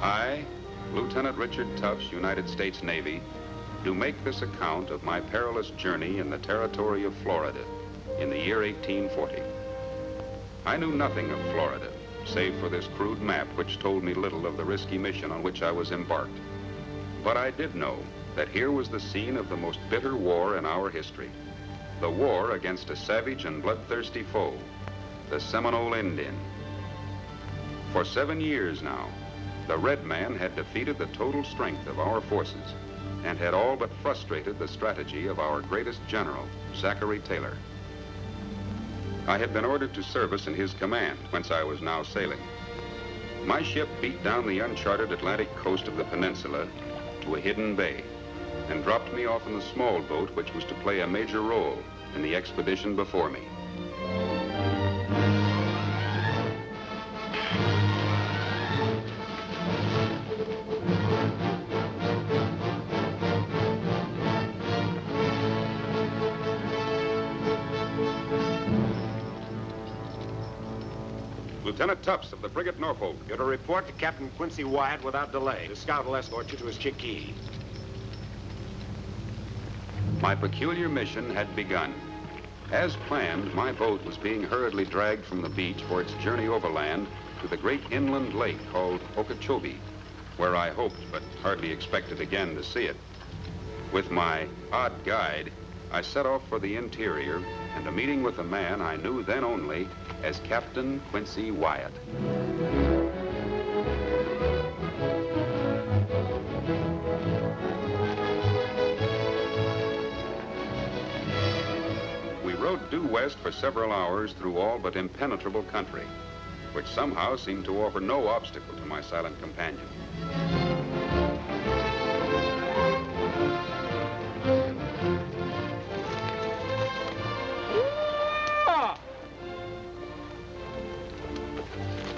I, Lieutenant Richard Tufts, United States Navy, do make this account of my perilous journey in the territory of Florida in the year 1840. I knew nothing of Florida, save for this crude map which told me little of the risky mission on which I was embarked. But I did know that here was the scene of the most bitter war in our history, the war against a savage and bloodthirsty foe, the Seminole Indian. For 7 years now, the red man had defeated the total strength of our forces and had all but frustrated the strategy of our greatest general, Zachary Taylor. I had been ordered to service in his command, whence I was now sailing. My ship beat down the uncharted Atlantic coast of the peninsula to a hidden bay and dropped me off in the small boat which was to play a major role in the expedition before me. Lieutenant Tufts of the frigate Norfolk. You're to report to Captain Quincy Wyatt without delay. The scout will escort you to his chickee. My peculiar mission had begun. As planned, my boat was being hurriedly dragged from the beach for its journey overland to the great inland lake called Okeechobee, where I hoped but hardly expected again to see it. With my odd guide, I set off for the interior and a meeting with a man I knew then only as Captain Quincy Wyatt. We rode due west for several hours through all but impenetrable country, which somehow seemed to offer no obstacle to my silent companion.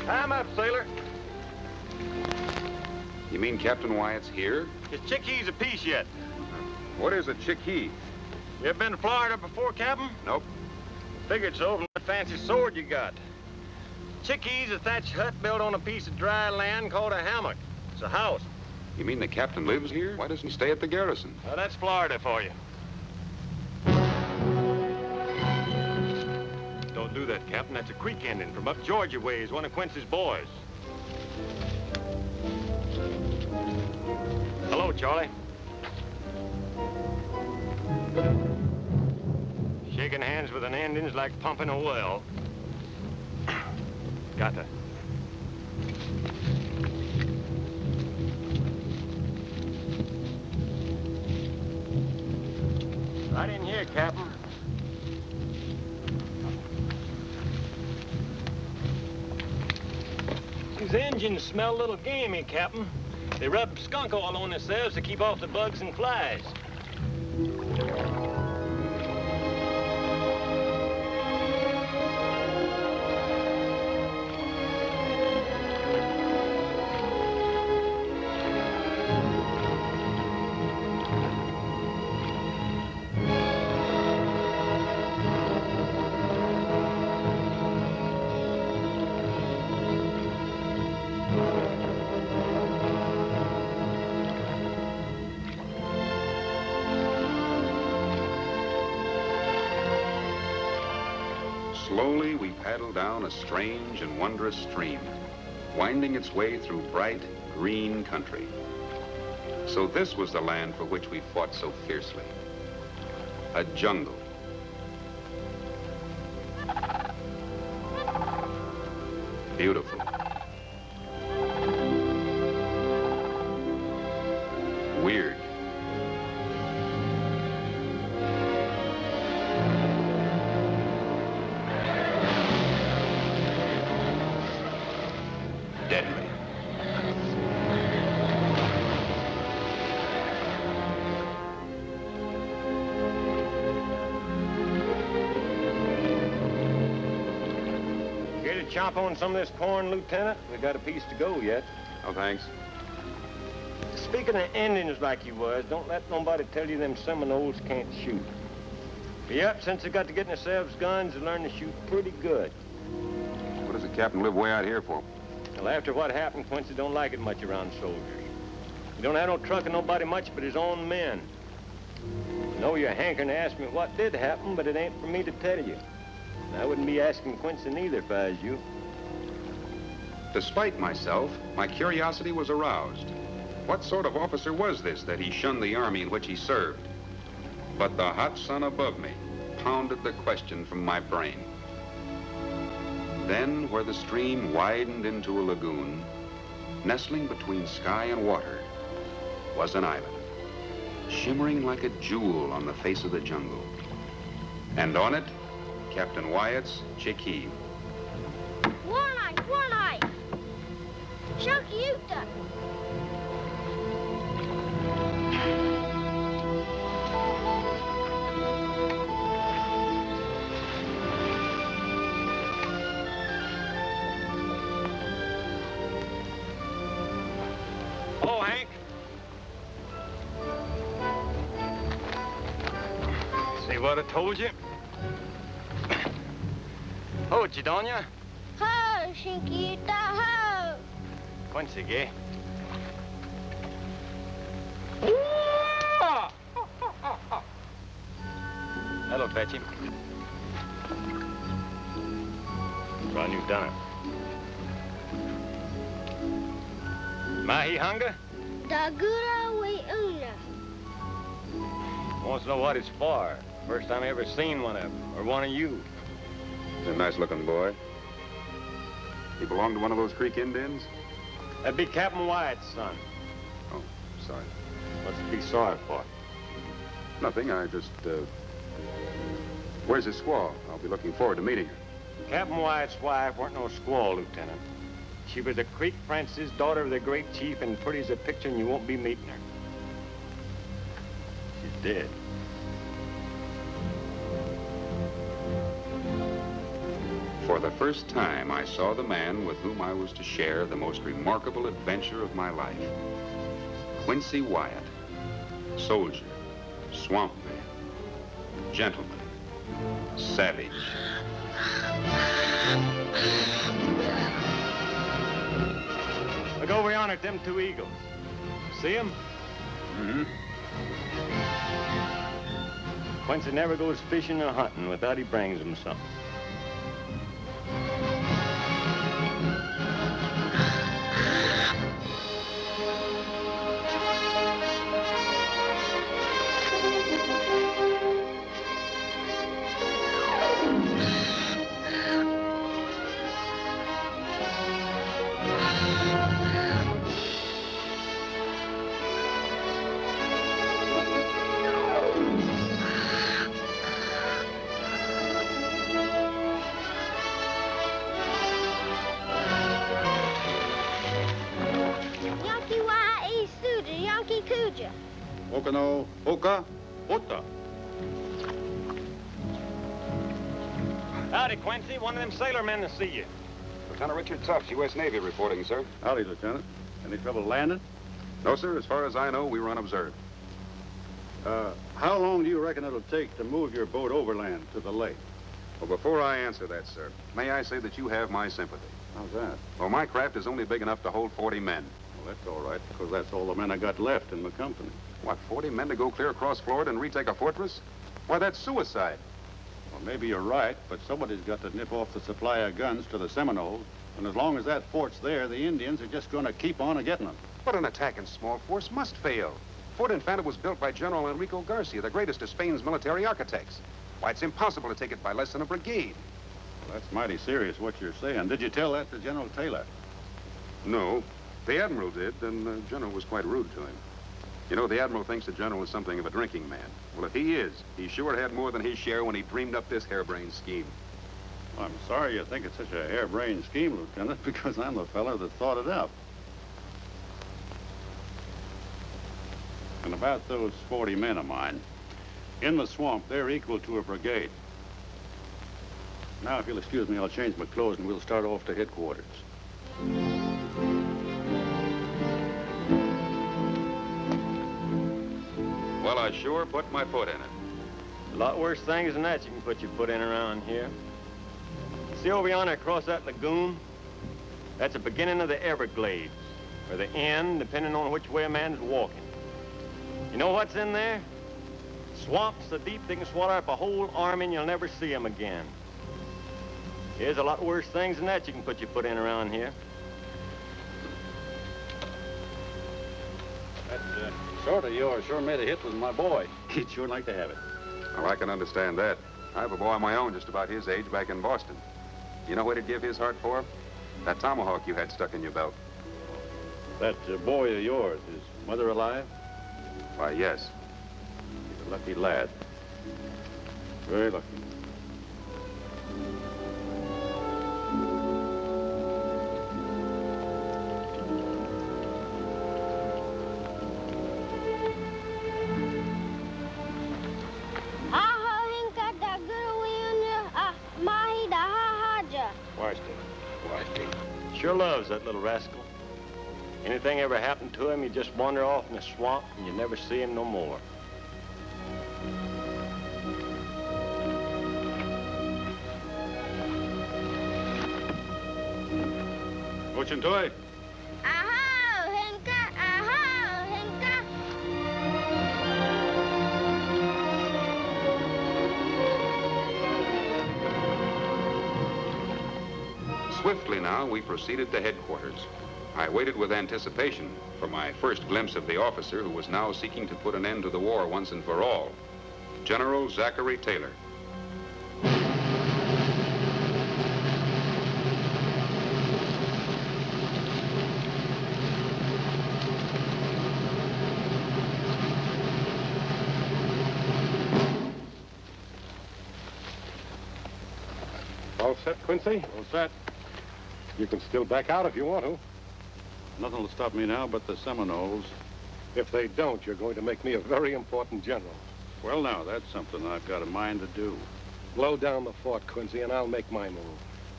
Time up, sailor. You mean Captain Wyatt's here? His chickee's a piece yet. What is a chickee? You ever been to Florida before, Captain? Nope. Figured so from that fancy sword you got. Chickee's a thatched hut built on a piece of dry land called a hammock. It's a house. You mean the captain lives here? Why doesn't he stay at the garrison? Well, that's Florida for you. Don't do that, Captain. That's a creek Indian from up Georgia ways, one of Quincy's boys. Hello, Charlie. Shaking hands with an Indian's like pumping a well. Got to. Right in here, Captain. These engines smell a little gamey, Captain. They rub skunk oil on themselves to keep off the bugs and flies. Slowly, we paddled down a strange and wondrous stream, winding its way through bright, green country. So this was the land for which we fought so fiercely. A jungle. Beautiful. Weird. Deadly. Care to chop on some of this corn, Lieutenant? We got a piece to go yet. Oh, thanks. Speaking of Indians like you was, don't let nobody tell you them Seminoles can't shoot. Yep, since they got to getting themselves guns, they learn to shoot pretty good. What does the captain live way out here for? A Well, after what happened, Quincy don't like it much around soldiers. He don't have no truck and nobody much but his own men. I know you're hankering to ask me what did happen, but it ain't for me to tell you. And I wouldn't be asking Quincy neither if I was you. Despite myself, my curiosity was aroused. What sort of officer was this that he shunned the army in which he served? But the hot sun above me pounded the question from my brain. Then, where the stream widened into a lagoon, nestling between sky and water, was an island, shimmering like a jewel on the face of the jungle. And on it, Captain Wyatt's Chickee. Warlight! Chunky Utah! Oh, Hank. See what I told you? Ho, Chidonia. Ho, Chiquita, ho! Quincy, gay. Hello, Fetchy. Run, you done it. Mahi hunger? Dagura we una. Wants to know what it's for. First time I ever seen one of them, or one of you. He's a nice-looking boy. He belonged to one of those Creek Indians? That'd be Captain Wyatt's son. Oh, sorry. What's to be sorry for? Nothing, I just, Where's his squaw? I'll be looking forward to meeting her. Captain Wyatt's wife weren't no squaw, Lieutenant. She was a Creek Francis, daughter of the great chief, and pretty as a picture, and you won't be meeting her. She's dead. For the first time, I saw the man with whom I was to share the most remarkable adventure of my life. Quincy Wyatt, soldier, swamp man, gentleman, savage. Look over yonder at them two eagles. See them? Mm-hmm. Quincy never goes fishing or hunting without he brings them something. Okano, Oka, Ota. Howdy, Quincy. One of them sailor men to see you. Lieutenant Richard Tufts, U.S. Navy reporting, sir. Howdy, Lieutenant. Any trouble landing? No, sir. As far as I know, we were unobserved. How long do you reckon it'll take to move your boat overland to the lake? Well, before I answer that, sir, may I say that you have my sympathy. How's that? Well, my craft is only big enough to hold 40 men. Well, that's all right, because that's all the men I got left in my company. What, 40 men to go clear across Florida and retake a fortress? Why, that's suicide. Well, maybe you're right, but somebody's got to nip off the supply of guns to the Seminoles. And as long as that fort's there, the Indians are just going to keep on getting them. But an attack in small force must fail. Fort Infanta was built by General Enrico Garcia, the greatest of Spain's military architects. Why, it's impossible to take it by less than a brigade. Well, that's mighty serious what you're saying. Did you tell that to General Taylor? No. The Admiral did, and the General was quite rude to him. You know, the Admiral thinks the General is something of a drinking man. Well, if he is, he sure had more than his share when he dreamed up this harebrained scheme. Well, I'm sorry you think it's such a harebrained scheme, Lieutenant, because I'm the fellow that thought it up. And about those 40 men of mine, in the swamp, they're equal to a brigade. Now, if you'll excuse me, I'll change my clothes and we'll start off to headquarters. Well, I sure put my foot in it. A lot worse things than that you can put your foot in around here. See over yonder across that lagoon? That's the beginning of the Everglades, or the end, depending on which way a man's walking. You know what's in there? Swamps so deep they can swallow up a whole army and you'll never see them again. There's a lot worse things than that you can put your foot in around here. That sword of yours sure made a hit with my boy. He'd sure like to have it. Well, I can understand that. I have a boy of my own just about his age back in Boston. You know what he'd give his heart for? That tomahawk you had stuck in your belt. That boy of yours, is mother alive? Why, yes. He's a lucky lad. Very lucky. Sure loves that little rascal. Anything ever happened to him, he'd just wander off in the swamp and you'd never see him no more. Fortune toy. Aho, Henka, aho, Henka. Swiftly now, we proceeded to headquarters. I waited with anticipation for my first glimpse of the officer who was now seeking to put an end to the war once and for all, General Zachary Taylor. All set, Quincy? All set. You can still back out if you want to. Nothing will stop me now but the Seminoles. If they don't, you're going to make me a very important general. Well, now, that's something I've got a mind to do. Blow down the fort, Quincy, and I'll make my move.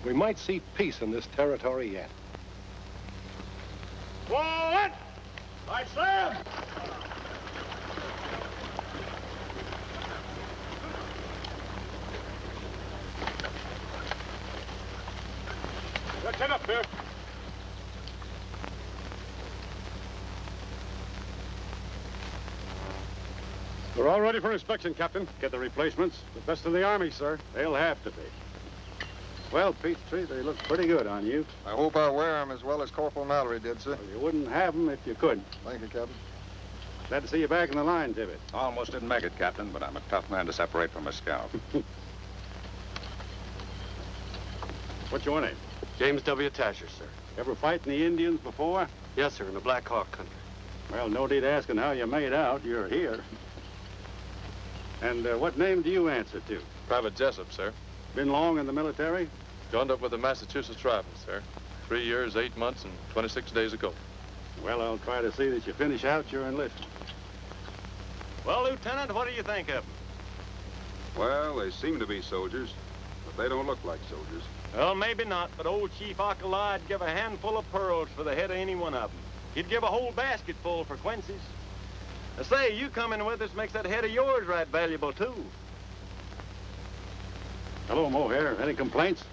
We might see peace in this territory yet. Forward! I slam! Let's head up there. We're all ready for inspection, Captain. Get the replacements? The best in the Army, sir. They'll have to be. Well, Peachtree, they look pretty good on you. I hope I wear them as well as Corporal Mallory did, sir. Well, you wouldn't have them if you could. Thank you, Captain. Glad to see you back in the line, Tibbet. Almost didn't make it, Captain, but I'm a tough man to separate from a scout. What's your name? James W. Tasher, sir. Ever fight in the Indians before? Yes, sir, in the Black Hawk country. Well, no need asking how you made out. You're here. And what name do you answer to? Private Jessup, sir. Been long in the military? Joined up with the Massachusetts Rifles, sir. 3 years, 8 months, and 26 days ago. Well, I'll try to see that you finish out your enlistment. Well, Lieutenant, what do you think of them? Well, they seem to be soldiers, but they don't look like soldiers. Well, maybe not, but old Chief Alkala'd give a handful of pearls for the head of any one of them. He'd give a whole basket full for Quincy's. I say, you coming with us makes that head of yours right valuable, too. Hello, Mohair. Any complaints?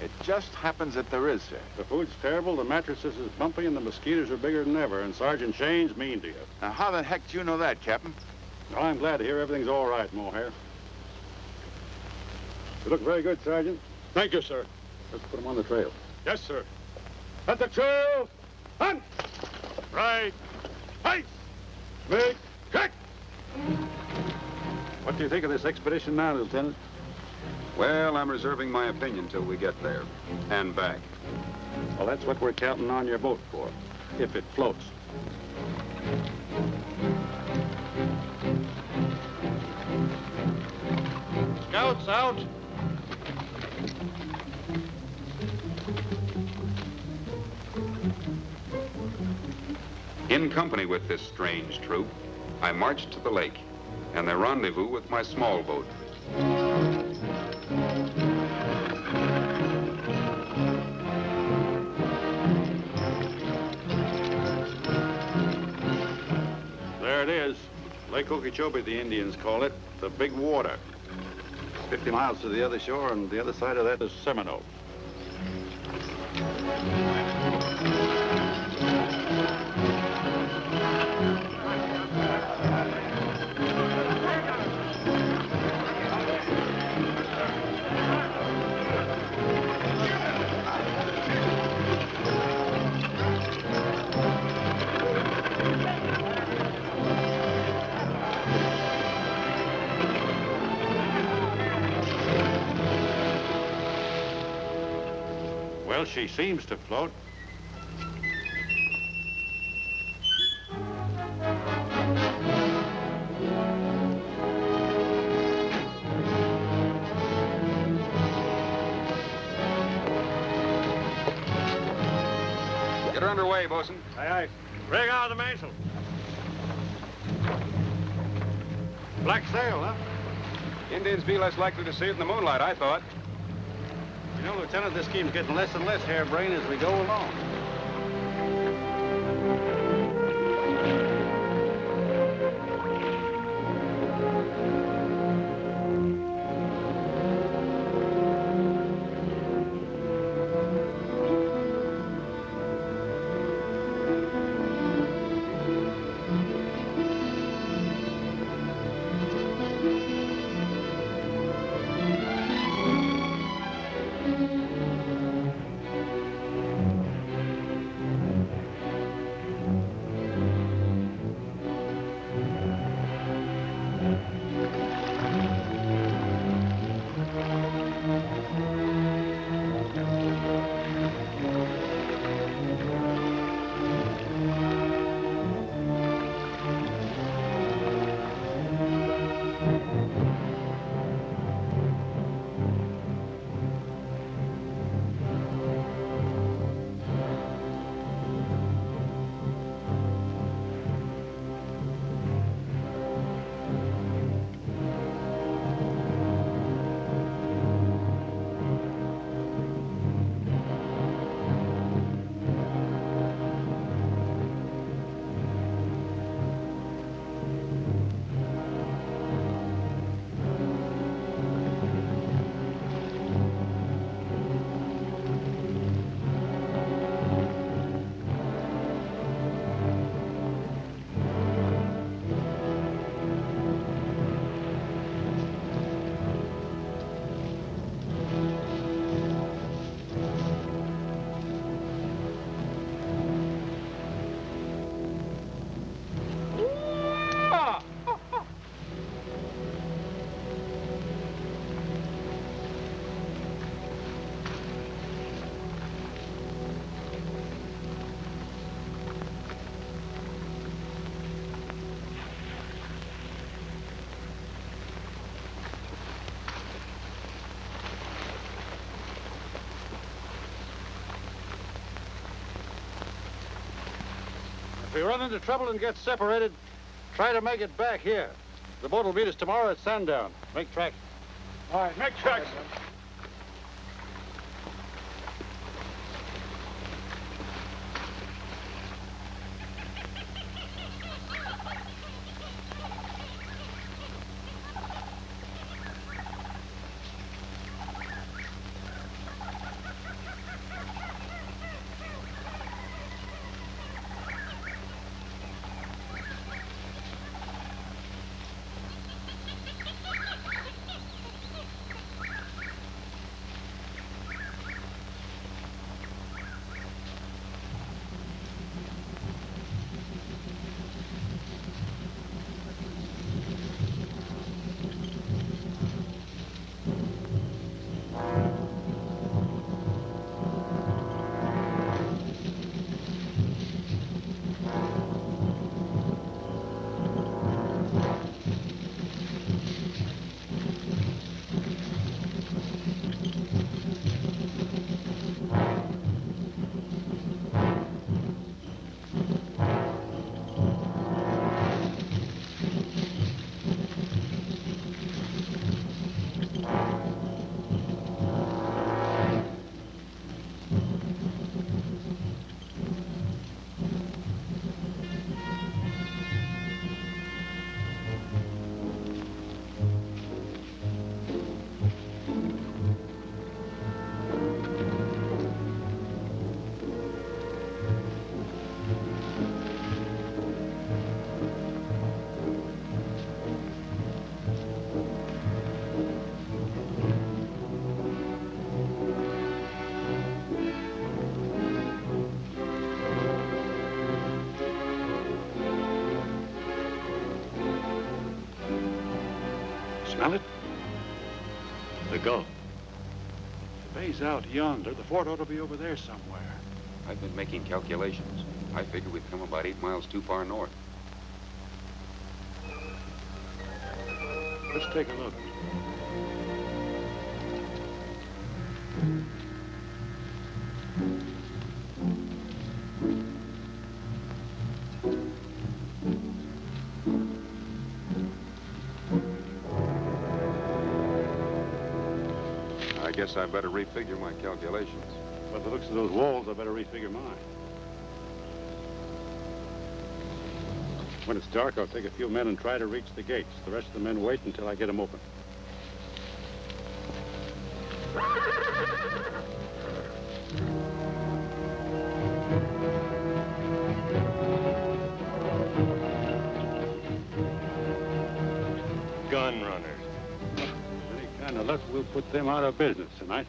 It just happens that there is, sir. The food's terrible, the mattresses is bumpy, and the mosquitoes are bigger than ever, and Sergeant Shane's mean to you. Now, how the heck do you know that, Captain? Well, I'm glad to hear everything's all right, Mohair. You look very good, Sergeant. Thank you, sir. Let's put him on the trail. Yes, sir. At the trail! Hunt! Right! Height! Make! Kick! What do you think of this expedition now, Lieutenant? Well, I'm reserving my opinion till we get there and back. Well, that's what we're counting on your boat for, if it floats. Scouts out! In company with this strange troop, I marched to the lake and they rendezvous with my small boat. There it is. Lake Okeechobee, the Indians call it. The Big Water. 50 miles to the other shore, and the other side of that is Seminole. Well, she seems to float. Get her underway, bosun. Aye, aye. Rig out the mainsail. Black sail, huh? Indians be less likely to see it in the moonlight, I thought. You know, Lieutenant, this scheme's getting less and less harebrained as we go along. If we run into trouble and get separated, try to make it back here. The boat will meet us tomorrow at sundown. Make tracks. All right, make tracks. Smell it? The Gulf. The bay's out yonder. The fort ought to be over there somewhere. I've been making calculations. I figure we've come about 8 miles too far north. Let's take a look. I guess I better refigure my calculations. By the looks of those walls, I better refigure mine. When it's dark, I'll take a few men and try to reach the gates. The rest of the men wait until I get them open. Gun runners. Any kind of luck, we'll put them out of business tonight.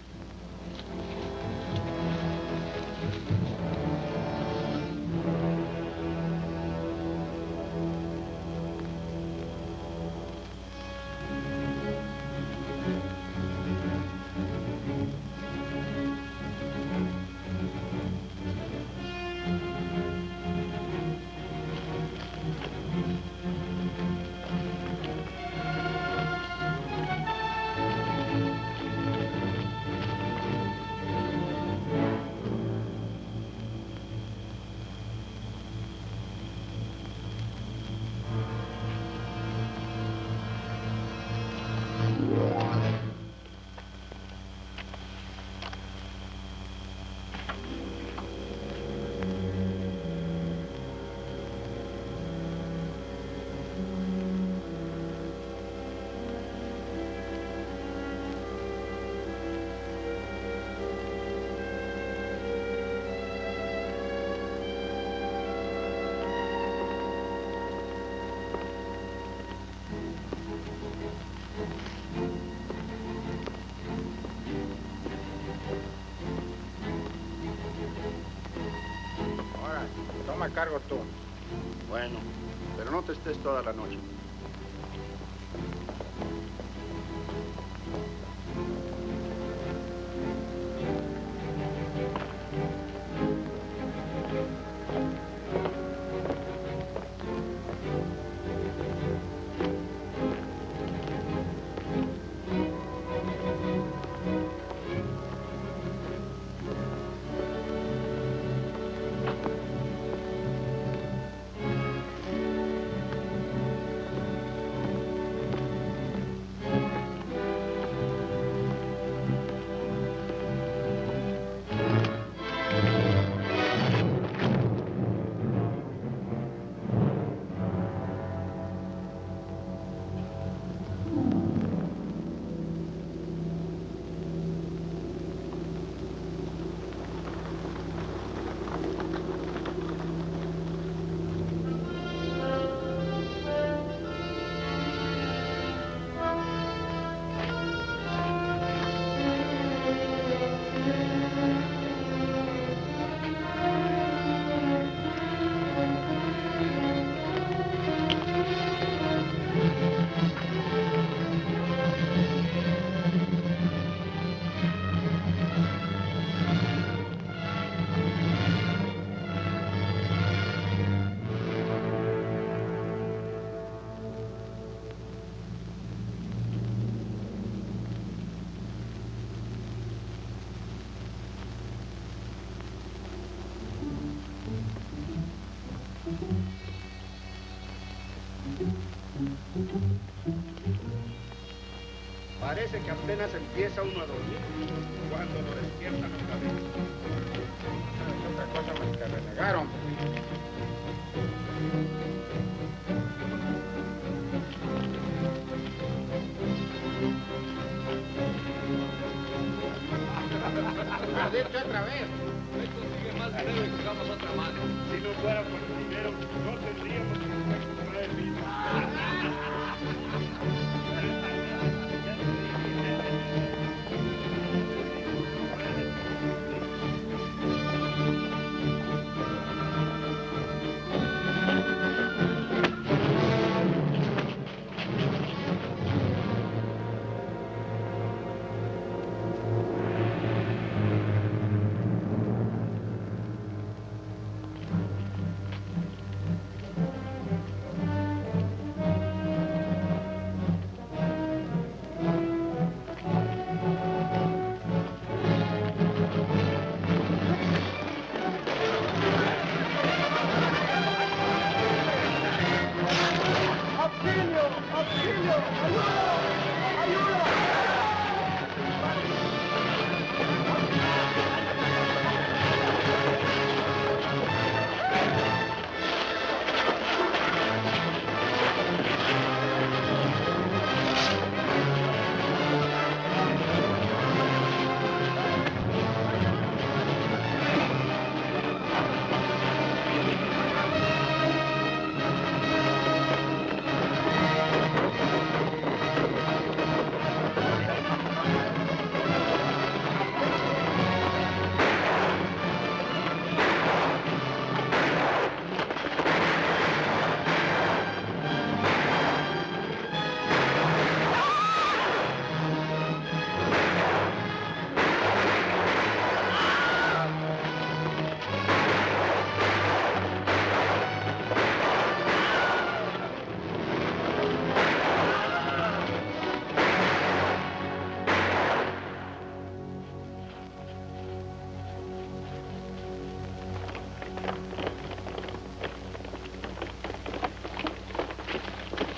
Toma cargo tú. Bueno, pero no te estés toda la noche. Parece que apenas empieza uno a dormir cuando lo despiertan otra vez. Es otra cosa más que renegar, hombre. Perdiste otra vez. Esto sigue más dinero y jugamos otra madre. Si no fuera por el dinero, no tendríamos que comprar el vino.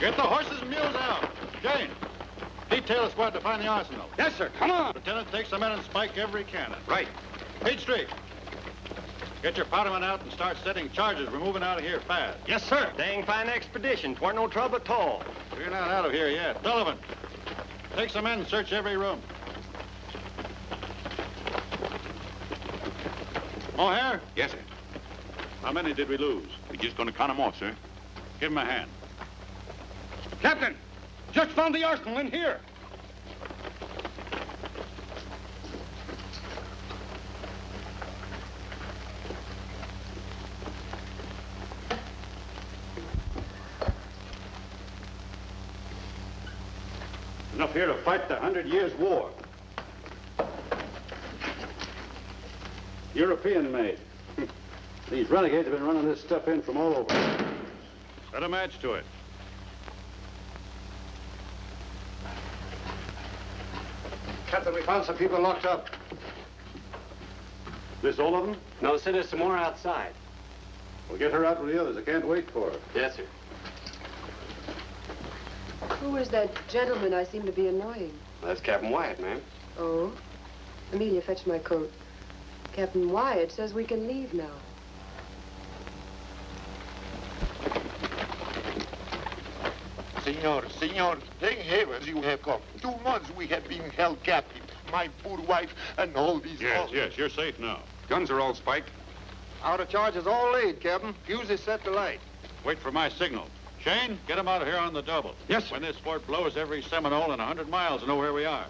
Get the horses and mules out. Jane, detail a squad to find the arsenal. Yes, sir. Come on. Lieutenant, take some men and spike every cannon. Right. Peach Street, get your powdermen out and start setting charges. We're moving out of here fast. Yes, sir. Dang fine expedition. 'Twarn't no trouble at all. We're not out of here yet. Sullivan, take some men and search every room. O'Hare? Yes, sir. How many did we lose? We're just going to count them off, sir. Give him a hand. Captain, just found the arsenal in here. Enough here to fight the 100 Years' War. European made. These renegades have been running this stuff in from all over. Set a match to it. Captain, we found some people locked up. This all of them? No, sir, there's some more outside. Well, get her out with the others. I can't wait for her. Yes, sir. Who is that gentleman I seem to be annoying? That's Captain Wyatt, ma'am. Oh? Amelia, fetch my coat. Captain Wyatt says we can leave now. Senor, thank heavens you have come. 2 months we have been held captive. My poor wife and all these... Yes, you're safe now. Guns are all spiked. Out of charges all laid, Captain. Fuse is set to light. Wait for my signal. Shane, get them out of here on the double. Yes, sir. When this fort blows, every Seminole in 100 miles will know where we are.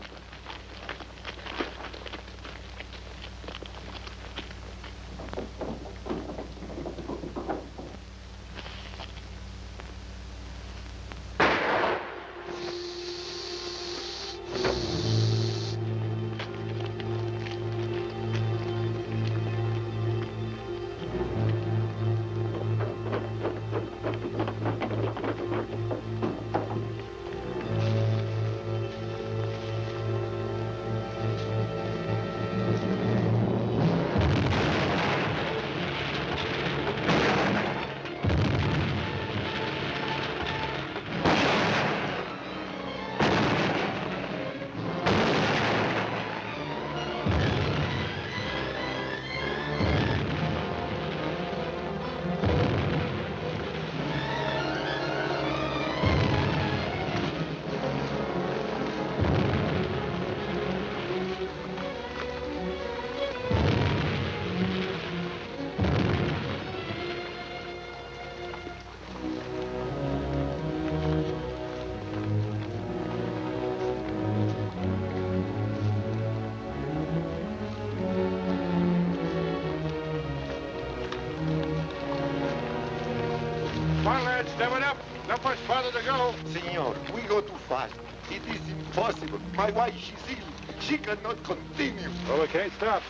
Come on, lads, step it up. Not much farther to go. Senor, we go too fast. It is impossible. My wife, she's ill. She cannot continue. Well, we can't stop.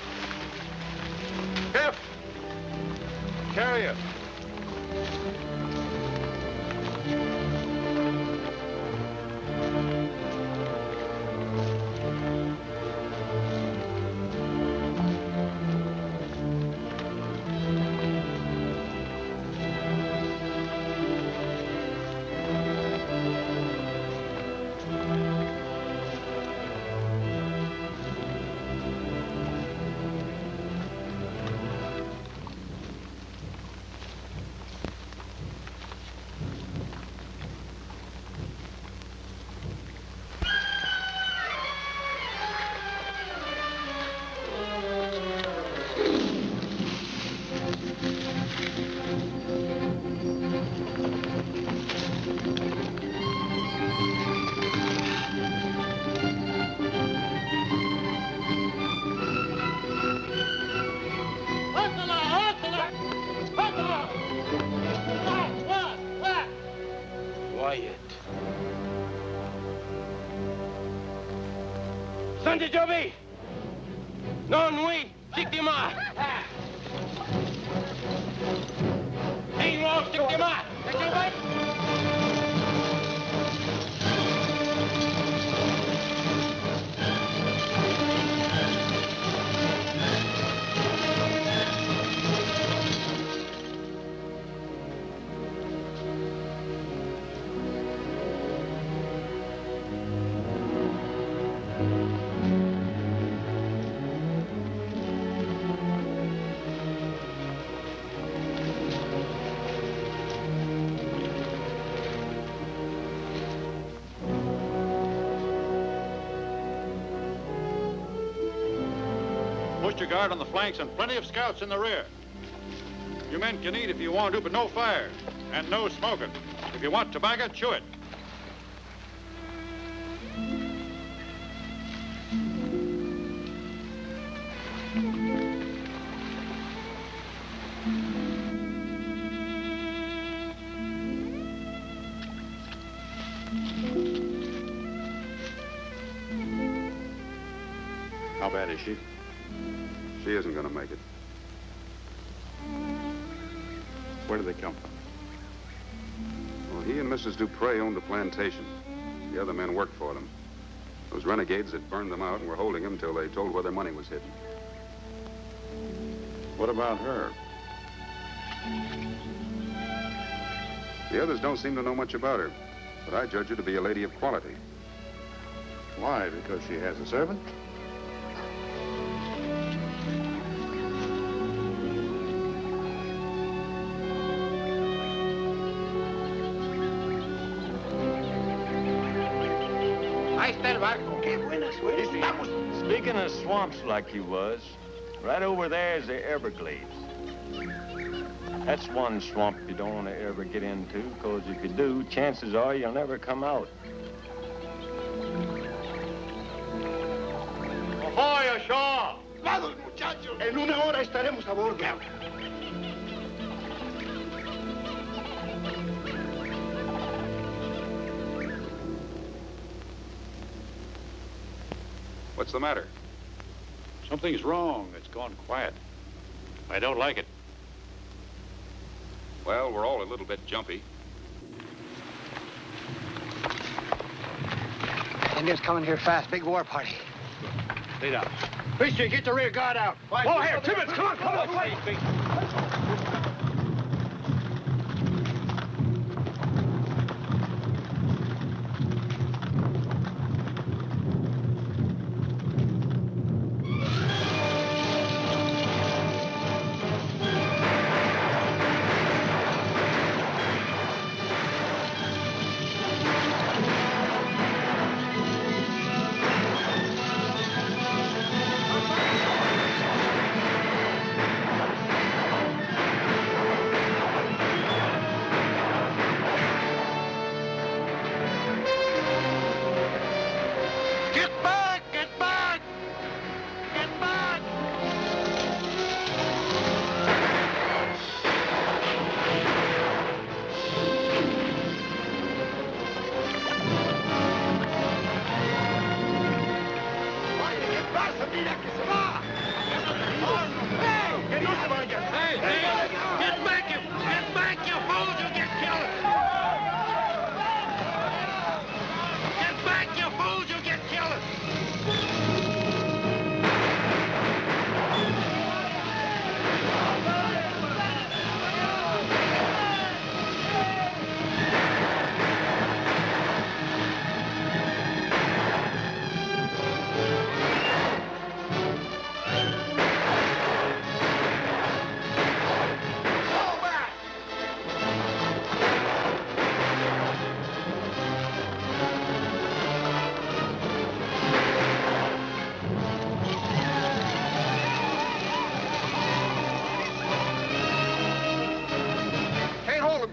Jeff! Carry her. Sandy Joby! Non oui, victima! Ain't wrong, victima! Post your guard on the flanks and plenty of scouts in the rear. You men can eat if you want to, but no fire. And no smoking. If you want tobacco, chew it. How bad is she? She isn't going to make it. Where do they come from? Well, he and Mrs. Dupre owned the plantation. The other men worked for them. Those renegades that burned them out and were holding them till they told where their money was hidden. What about her? The others don't seem to know much about her, but I judge her to be a lady of quality. Why? Because she has a servant? Ahí está el barco. Qué buena suerte. Estamos... Speaking of swamps like you was, right over there is the Everglades. That's one swamp you don't want to ever get into, because if you do, chances are you'll never come out. ¡Ahoy, ashore! ¡Vamos, muchachos! En una hora estaremos a bordo. What's the matter? Something's wrong. It's gone quiet. I don't like it. Well, we're all a little bit jumpy. Indians coming here fast. Big war party. Stay down. Fisher, get the rear guard out. Oh, here, Tibbets, come on, come on.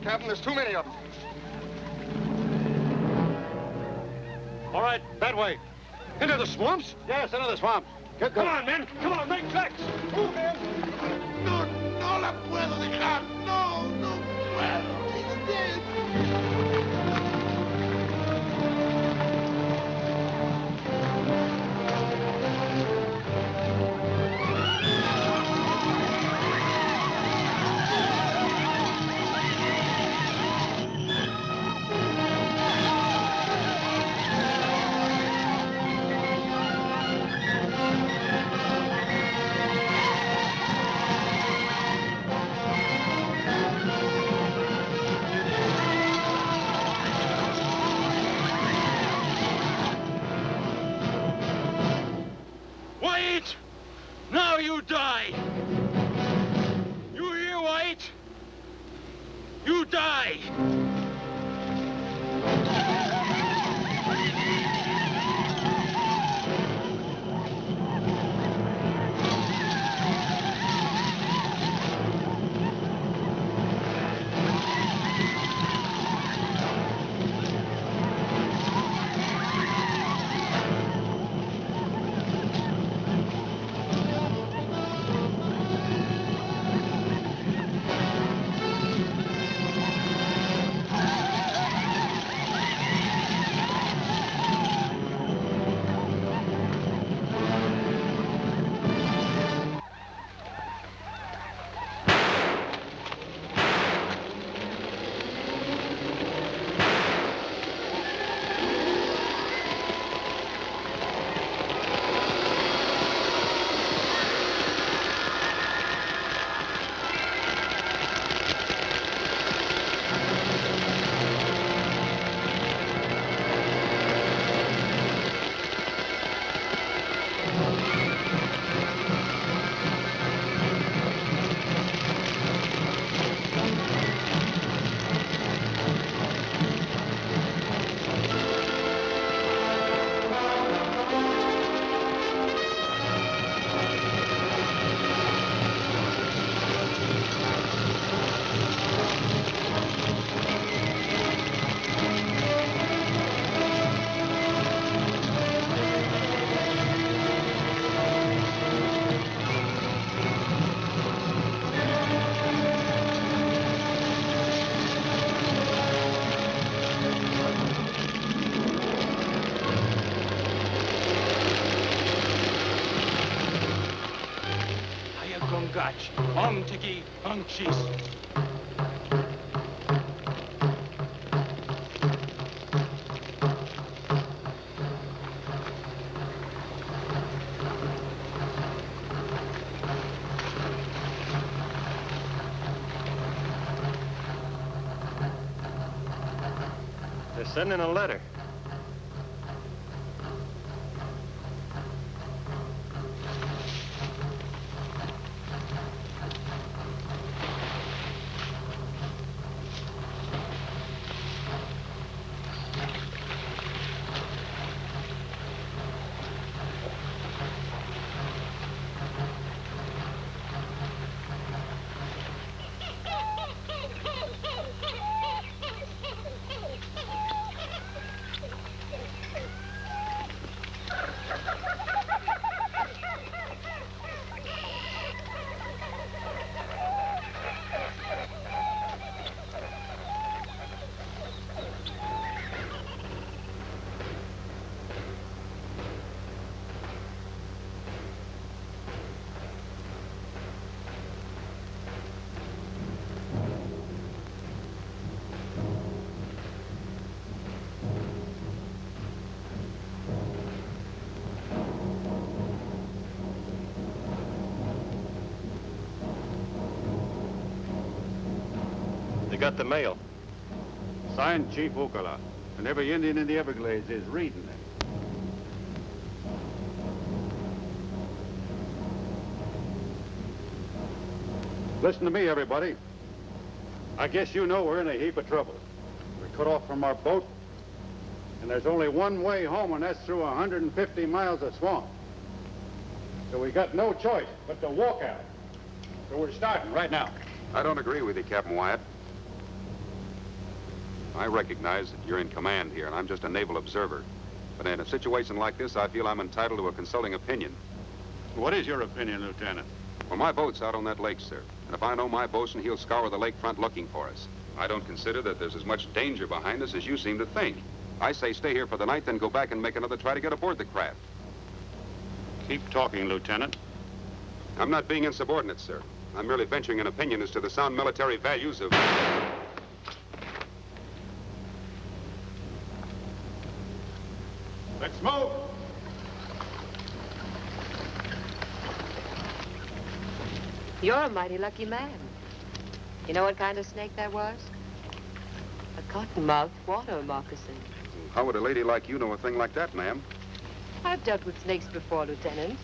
Captain. There's too many of them. All right, that way. Into the swamps? Yes, into the swamps. Come on, men. Come on, make tracks. Move, men. No, no la puedo dejar. No, no puedo. He's dead. White! Now you die! You hear, White? You die! Gongach, Tiki, Chis. They're sending a letter. They got the mail. Signed Chief Okala, and every Indian in the Everglades is reading it. Listen to me, everybody. I guess you know we're in a heap of trouble. We're cut off from our boat, and there's only one way home, and that's through 150 miles of swamp. So we got no choice but to walk out. So we're starting right now. I don't agree with you, Captain Wyatt. I recognize that you're in command here, and I'm just a naval observer. But in a situation like this, I feel I'm entitled to a consulting opinion. What is your opinion, Lieutenant? Well, my boat's out on that lake, sir. And if I know my bosun, he'll scour the lakefront looking for us. I don't consider that there's as much danger behind us as you seem to think. I say stay here for the night, then go back and make another try to get aboard the craft. Keep talking, Lieutenant. I'm not being insubordinate, sir. I'm merely venturing an opinion as to the sound military values of... Let's move! You're a mighty lucky man. You know what kind of snake that was? A cottonmouth water moccasin. How would a lady like you know a thing like that, ma'am? I've dealt with snakes before, Lieutenant.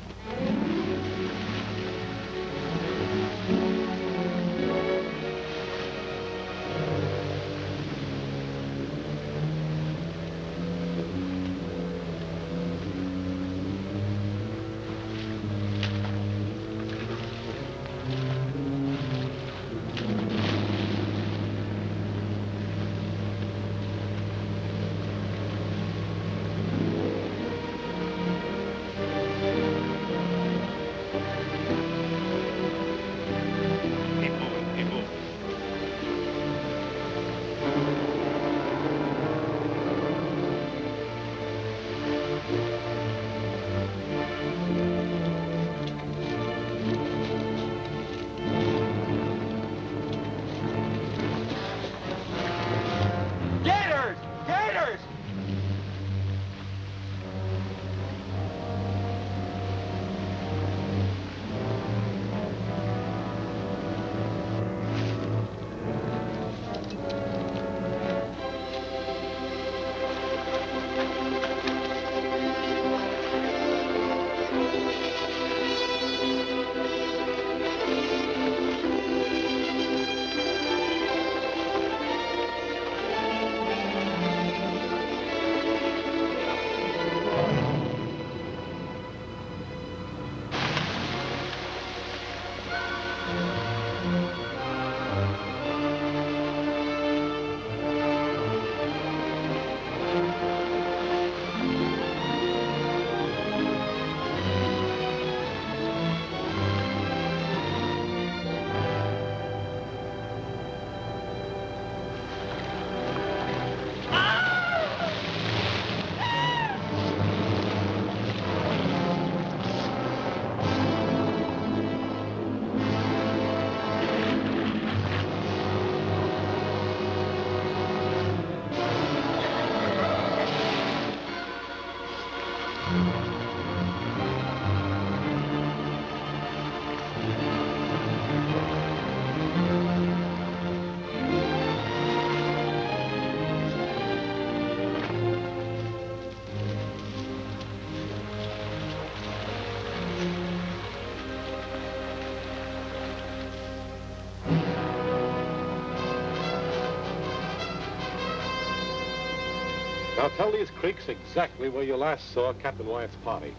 Now tell these creeks exactly where you last saw Captain Wyatt's party.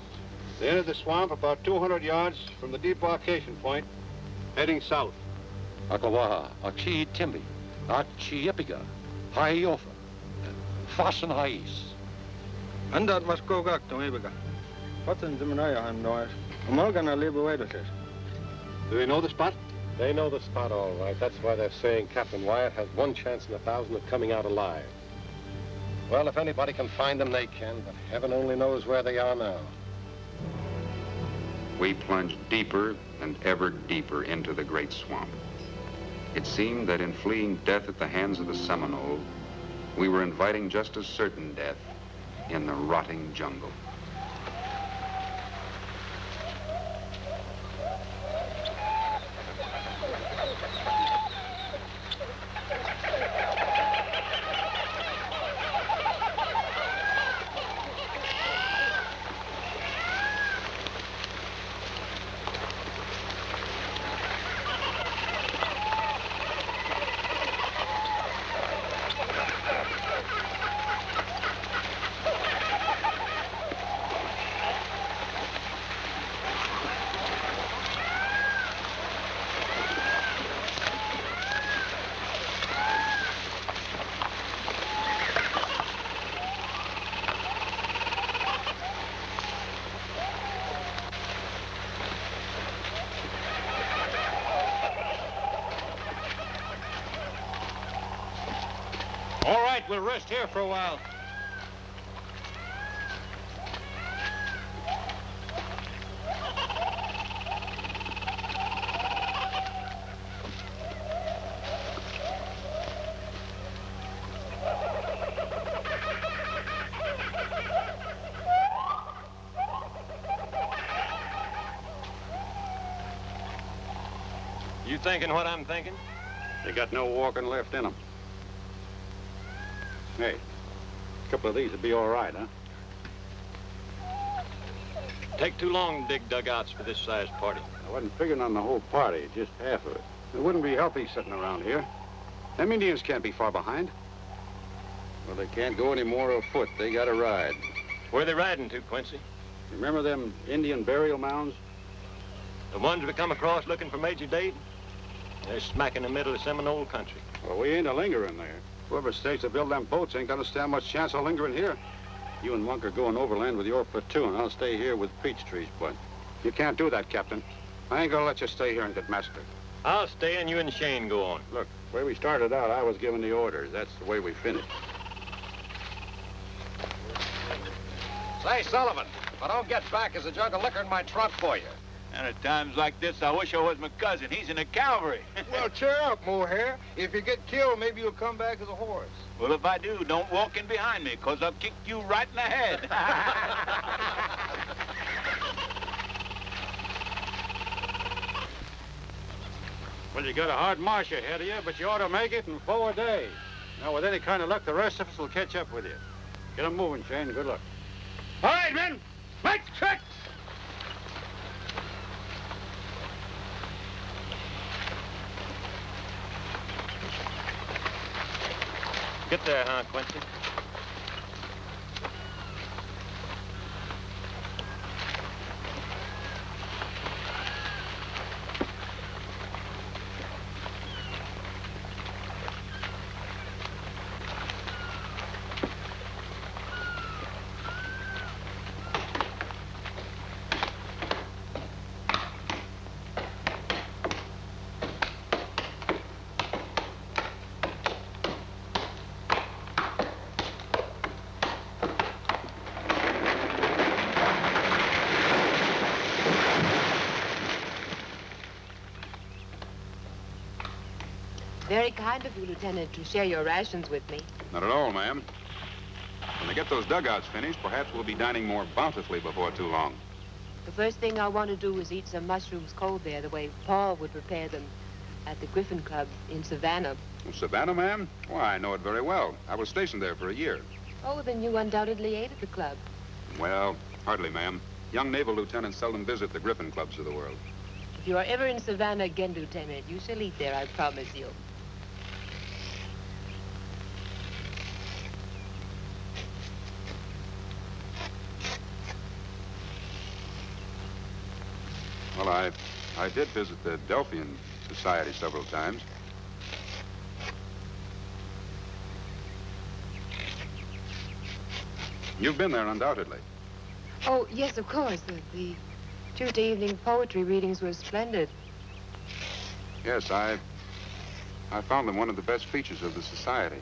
They entered the swamp about 200 yards from the debarkation point, heading south. Akawaha, Achi Timbi, Achi Epiga, Haiofa, Fasten Hais. Andat was kogak to Ebiga. What's in Zimanaya and noise? Morgan, I live away to this. Do they know the spot? They know the spot all right. That's why they're saying Captain Wyatt has 1 chance in 1,000 of coming out alive. Well, if anybody can find them, they can, but heaven only knows where they are now. We plunged deeper and ever deeper into the great swamp. It seemed that in fleeing death at the hands of the Seminole, we were inviting just as certain death in the rotting jungle. All right, we'll rest here for a while. You thinking what I'm thinking? They got no walking left in them. Hey, a couple of these would be all right, huh? Take too long to dig dugouts for this size party. I wasn't figuring on the whole party, just half of it. It wouldn't be healthy sitting around here. Them Indians can't be far behind. Well, they can't go any more afoot. They got to ride. Where are they riding to, Quincy? Remember them Indian burial mounds? The ones we come across looking for Major Dade? They're smack in the middle of Seminole country. Well, we ain't a lingering there. Whoever stays to build them boats ain't gonna stand much chance of lingering here. You and Monk are going overland with your platoon. I'll stay here with peach trees, bud. You can't do that, Captain. I ain't gonna let you stay here and get massacred. I'll stay and you and Shane go on. Look, the way we started out, I was giving the orders. That's the way we finished. Say, Sullivan, if I don't get back, there's a jug of liquor in my trunk for you. And at times like this, I wish I was my cousin. He's in the cavalry. Well, cheer up, Mohair. If you get killed, maybe you'll come back as a horse. Well, if I do, don't walk in behind me, because I'll kick you right in the head. Well, you got a hard march ahead of you, but you ought to make it in 4 days. Now, with any kind of luck, the rest of us will catch up with you. Get 'em moving, Shane. Good luck. All right, men. Lights, check. Get there, huh, Quincy? Very kind of you, Lieutenant, to share your rations with me. Not at all, ma'am. When they get those dugouts finished, perhaps we'll be dining more bountifully before too long. The first thing I want to do is eat some mushrooms cold there, the way Paul would prepare them at the Griffin Club in Savannah. Oh, Savannah, ma'am? Why, I know it very well. I was stationed there for a year. Oh, then you undoubtedly ate at the club. Well, hardly, ma'am. Young naval lieutenants seldom visit the Griffin Clubs of the world. If you are ever in Savannah again, Lieutenant, you shall eat there, I promise you. I did visit the Delphian Society several times. You've been there, undoubtedly. Oh, yes, of course. The Tuesday evening poetry readings were splendid. Yes, I found them one of the best features of the society.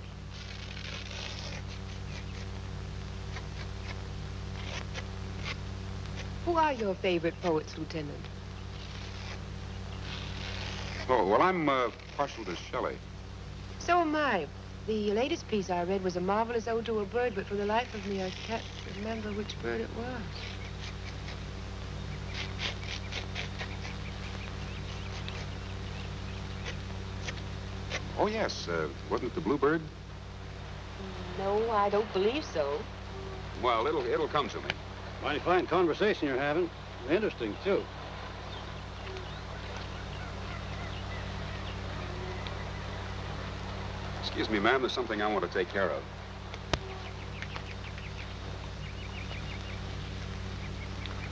Who are your favorite poets, Lieutenant? Oh, well, I'm partial to Shelley. So am I. The latest piece I read was a marvelous ode to a bird, but for the life of me, I can't remember which bird it was. Oh, yes. Wasn't it the bluebird? No, I don't believe so. Well, it'll come to me. Mighty fine conversation you're having. Interesting, too. Excuse me, ma'am. There's something I want to take care of.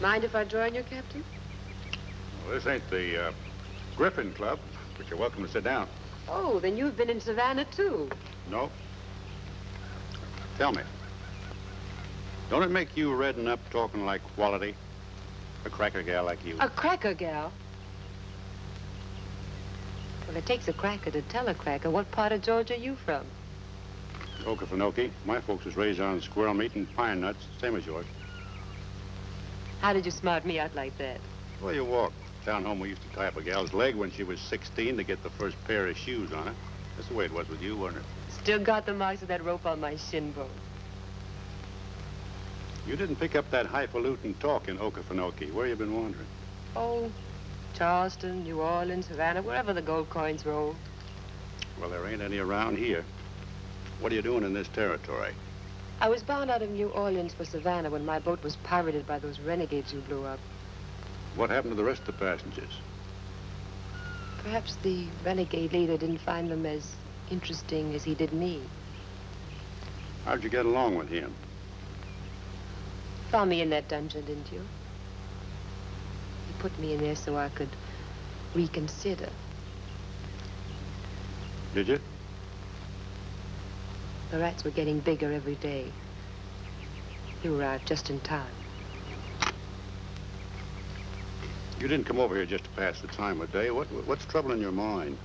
Mind if I join you, Captain? Well, this ain't the Griffin Club, but you're welcome to sit down. Oh, then you've been in Savannah, too. No. Tell me, don't it make you redden up talking like quality? A cracker gal like you. A cracker gal? Well, it takes a cracker to tell a cracker. What part of Georgia are you from? Okefenokee. My folks was raised on squirrel meat and pine nuts, same as yours. How did you smart me out like that? Well, you walk. Down home, we used to tie up a gal's leg when she was 16 to get the first pair of shoes on her. That's the way it was with you, wasn't it? Still got the marks of that rope on my shin bone. You didn't pick up that highfalutin talk in Okefenokee. Where you been wandering? Oh, Charleston, New Orleans, Savannah, wherever the gold coins roll. Well, there ain't any around here. What are you doing in this territory? I was bound out of New Orleans for Savannah when my boat was pirated by those renegades who blew up. What happened to the rest of the passengers? Perhaps the renegade leader didn't find them as interesting as he did me. How'd you get along with him? Found me in that dungeon, didn't you? He put me in there so I could reconsider. Did you? The rats were getting bigger every day. You arrived just in time. You didn't come over here just to pass the time of day. What's troubling your mind?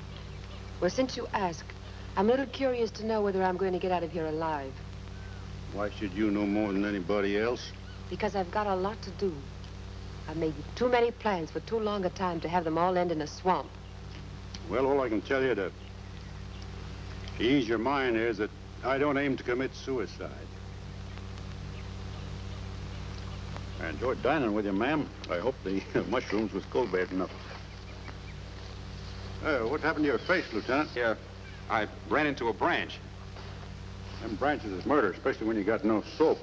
Well, since you ask, I'm a little curious to know whether I'm going to get out of here alive. Why should you know more than anybody else? Because I've got a lot to do. I've made too many plans for too long a time to have them all end in a swamp. Well, all I can tell you to ease your mind is that I don't aim to commit suicide. I enjoyed dining with you, ma'am. I hope the mushrooms was cold bad enough. What happened to your face, Lieutenant? Yeah, I ran into a branch. Them branches is murder, especially when you got no soap.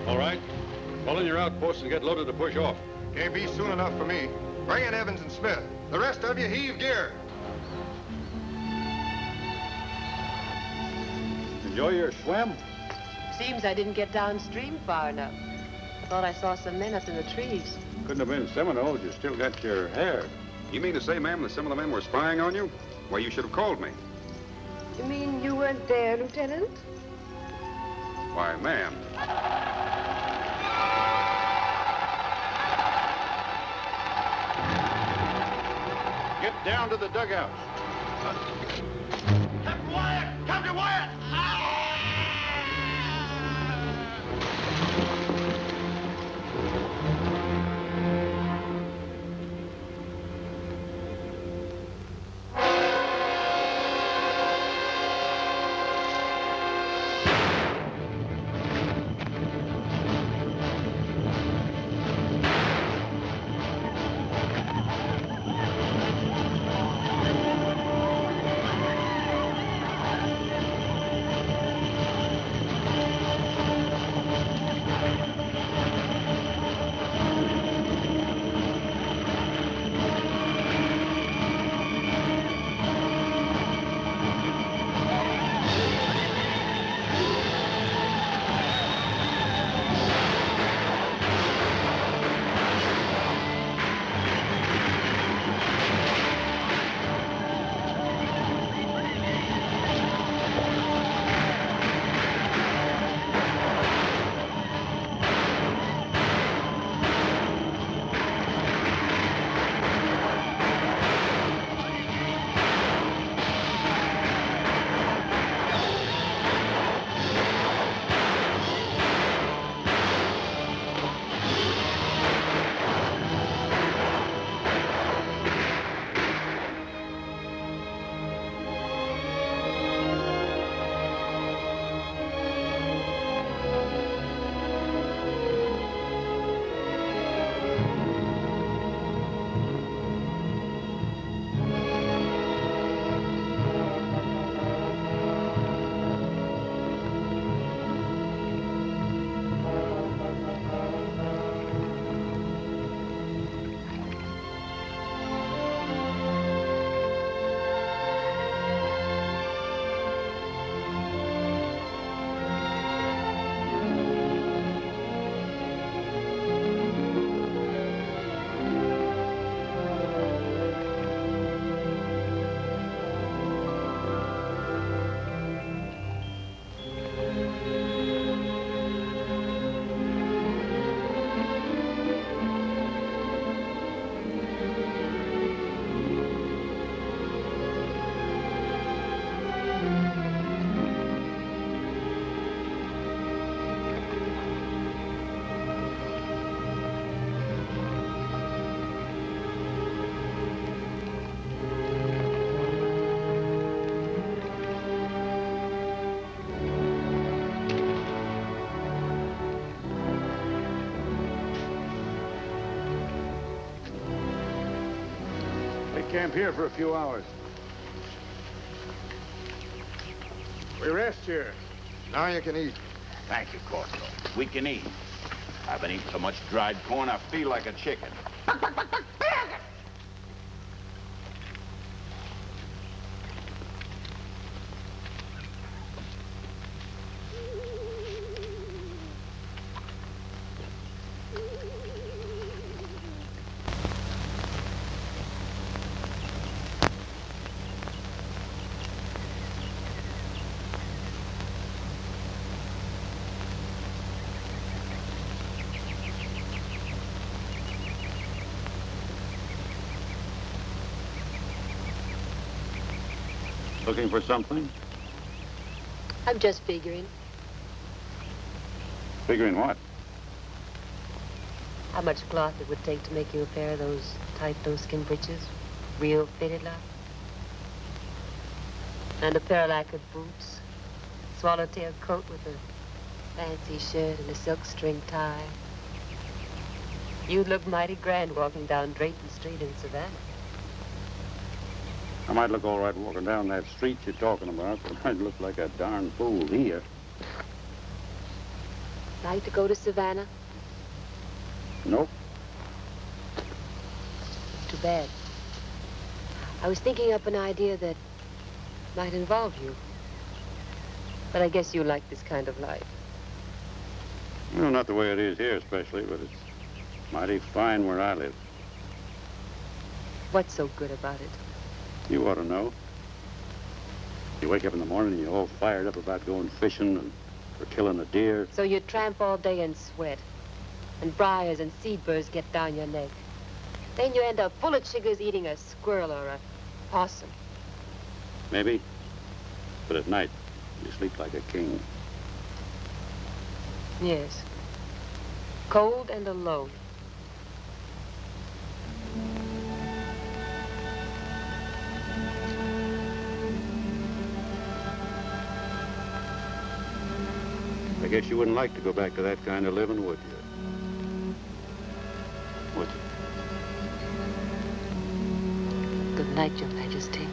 All right. Pull in your outposts and get loaded to push off. Can't be soon enough for me. Bring in Evans and Smith. The rest of you heave gear. Enjoy your swim? Seems I didn't get downstream far enough. I thought I saw some men up in the trees. Couldn't have been Seminoles. You still got your hair. You mean to say, ma'am, that some of the men were spying on you? Well, you should have called me. You mean you weren't there, Lieutenant? Why, ma'am. Get down to the dugouts. Captain Wyatt! Captain Wyatt! camp here for a few hours. We rest here. Now you can eat. Thank you, Corporal. We can eat. I've been eating so much dried corn, I feel like a chicken. Looking for something? I'm just figuring. Figuring what? How much cloth it would take to make you a pair of those tight doeskin breeches. Real fitted like. And a pair of lacquered boots. Swallowtail coat with a fancy shirt and a silk string tie. You'd look mighty grand walking down Drayton Street in Savannah. I might look all right walking down that street you're talking about, but I'd look like a darn fool here. Like to go to Savannah? Nope. Too bad. I was thinking up an idea that might involve you. But I guess you like this kind of life. Well, not the way it is here especially, but it's mighty fine where I live. What's so good about it? You ought to know. You wake up in the morning and you're all fired up about going fishing or killing a deer. So you tramp all day and sweat. And briars and seabirds get down your neck. Then you end up full of chiggers eating a squirrel or a possum. Maybe. But at night, you sleep like a king. Yes. Cold and alone. I guess you wouldn't like to go back to that kind of living, would you? Would you? Good night, Your Majesty.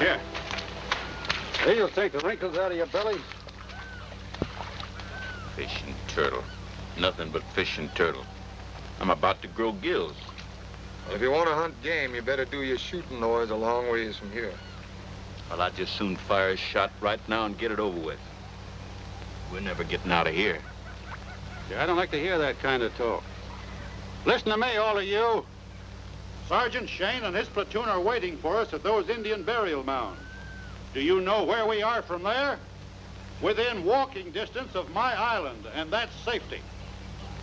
Here. He'll take the wrinkles out of your belly. Fish and turtle. Nothing but fish and turtle. I'm about to grow gills. Well, if you want to hunt game, you better do your shooting noise a long ways from here. Well, I'd just soon fire a shot right now and get it over with. We're never getting out of here. See, I don't like to hear that kind of talk. Listen to me, all of you. Sergeant Shane and his platoon are waiting for us at those Indian burial mounds. Do you know where we are from there? Within walking distance of my island, and that's safety.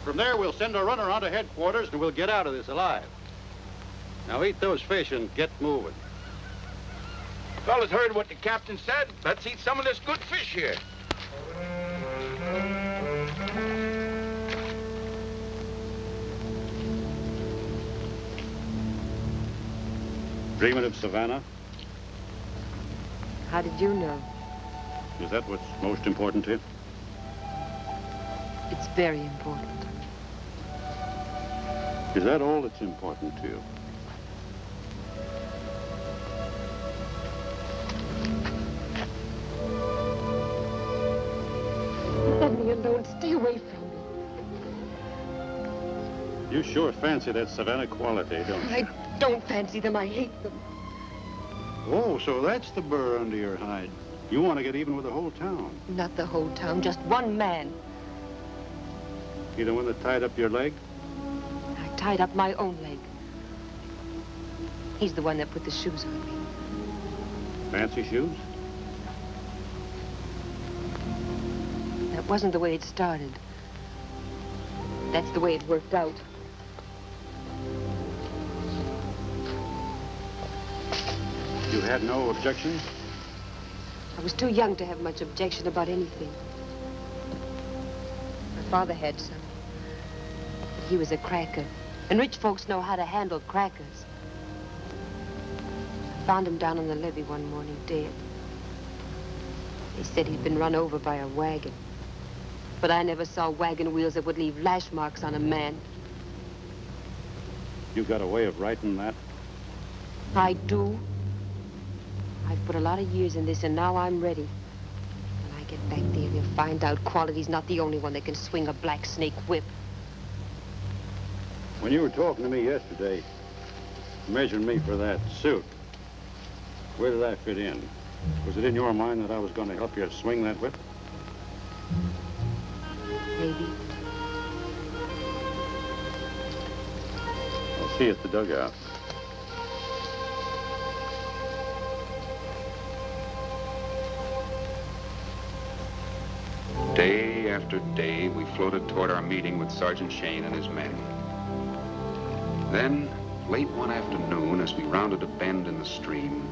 From there, we'll send a runner on to headquarters, and we'll get out of this alive. Now eat those fish and get moving. Fellas heard what the captain said. Let's eat some of this good fish here. Dreaming of Savannah? How did you know? Is that what's most important to you? It's very important. Is that all that's important to you? Let me alone. Stay away from me. You sure fancy that Savannah quality, don't you? I don't fancy them. I hate them. Oh, so that's the burr under your hide. You want to get even with the whole town. Not the whole town, just one man. You the one that tied up your leg? I tied up my own leg. He's the one that put the shoes on me. Fancy shoes? That wasn't the way it started. That's the way it worked out. You had no objection? I was too young to have much objection about anything. My father had some. But he was a cracker. And rich folks know how to handle crackers. I found him down on the levee one morning, dead. They said he'd been run over by a wagon. But I never saw wagon wheels that would leave lash marks on a man. You got a way of writing that? I do. I've put a lot of years in this, and now I'm ready. When I get back there, they'll find out Quality's not the only one that can swing a black snake whip. When you were talking to me yesterday, measuring me for that suit, where did I fit in? Was it in your mind that I was going to help you swing that whip? Maybe. I'll see you at the dugout. Day after day, we floated toward our meeting with Sergeant Shane and his men. Then, late one afternoon, as we rounded a bend in the stream,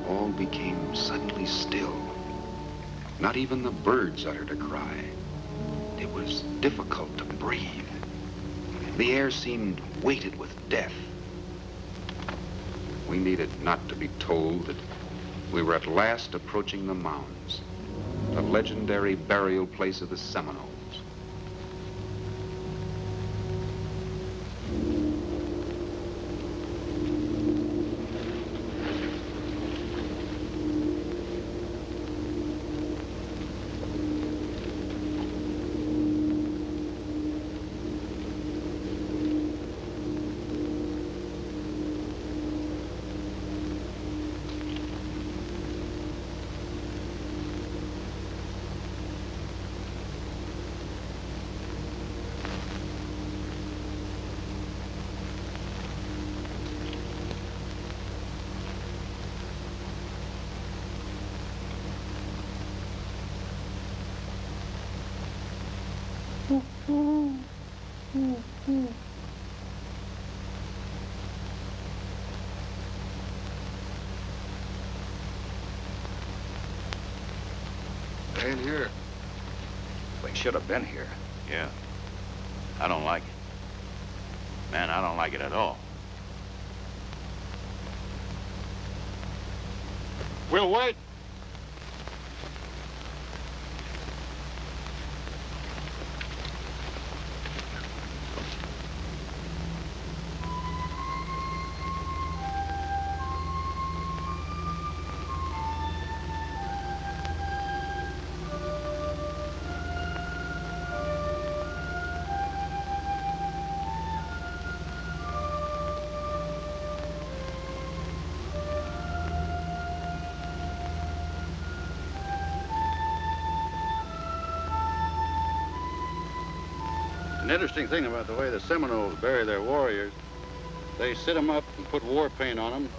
all became suddenly still. Not even the birds uttered a cry. It was difficult to breathe. The air seemed weighted with death. We needed not to be told that we were at last approaching the mounds, the legendary burial place of the Seminoles. They ain't here. They should have been here. Yeah. I don't like it. Man, I don't like it at all. We'll wait. An interesting thing about the way the Seminoles bury their warriors, they sit them up and put war paint on them,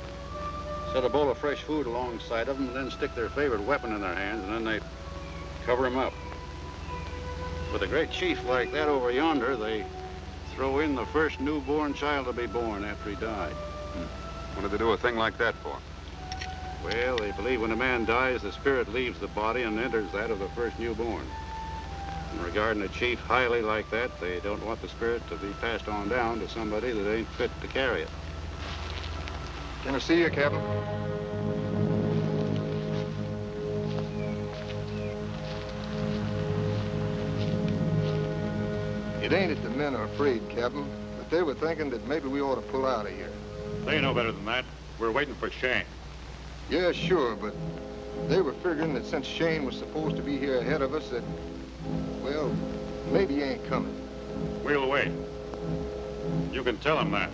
set a bowl of fresh food alongside of them, and then stick their favorite weapon in their hands, and then they cover them up. With a great chief like that over yonder, they throw in the first newborn child to be born after he died. What did they do a thing like that for? Well, they believe when a man dies, the spirit leaves the body and enters that of the first newborn. And regarding a chief highly like that, they don't want the spirit to be passed on down to somebody that ain't fit to carry it. Can I see you, Captain? It ain't that the men are afraid, Captain, but they were thinking that maybe we ought to pull out of here. They know better than that. We're waiting for Shane. Yeah, sure, but they were figuring that since Shane was supposed to be here ahead of us, that, well, maybe he ain't coming. We'll wait. You can tell him that.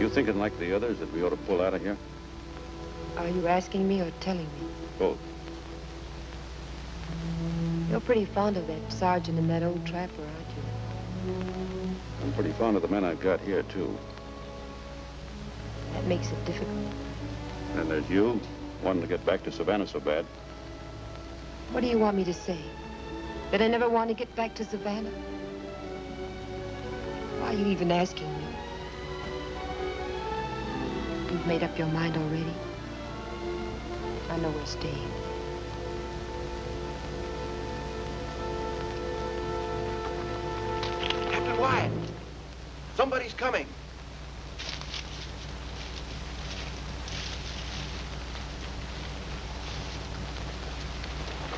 You thinking like the others that we ought to pull out of here? Are you asking me or telling me? Both. You're pretty fond of that sergeant and that old trapper, aren't you? I'm pretty fond of the men I've got here, too. That makes it difficult. And there's you, wanting to get back to Savannah so bad. What do you want me to say? That I never want to get back to Savannah? Why are you even asking me? You've made up your mind already? I know we're staying. Captain Wyatt, somebody's coming.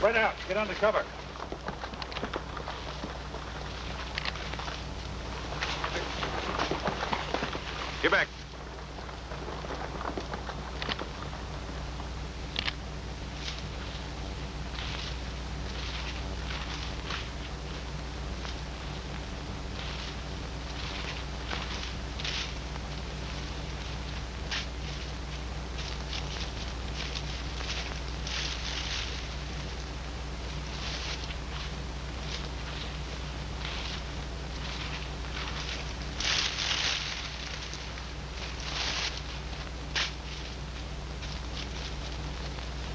Right out. Get under cover. Get back.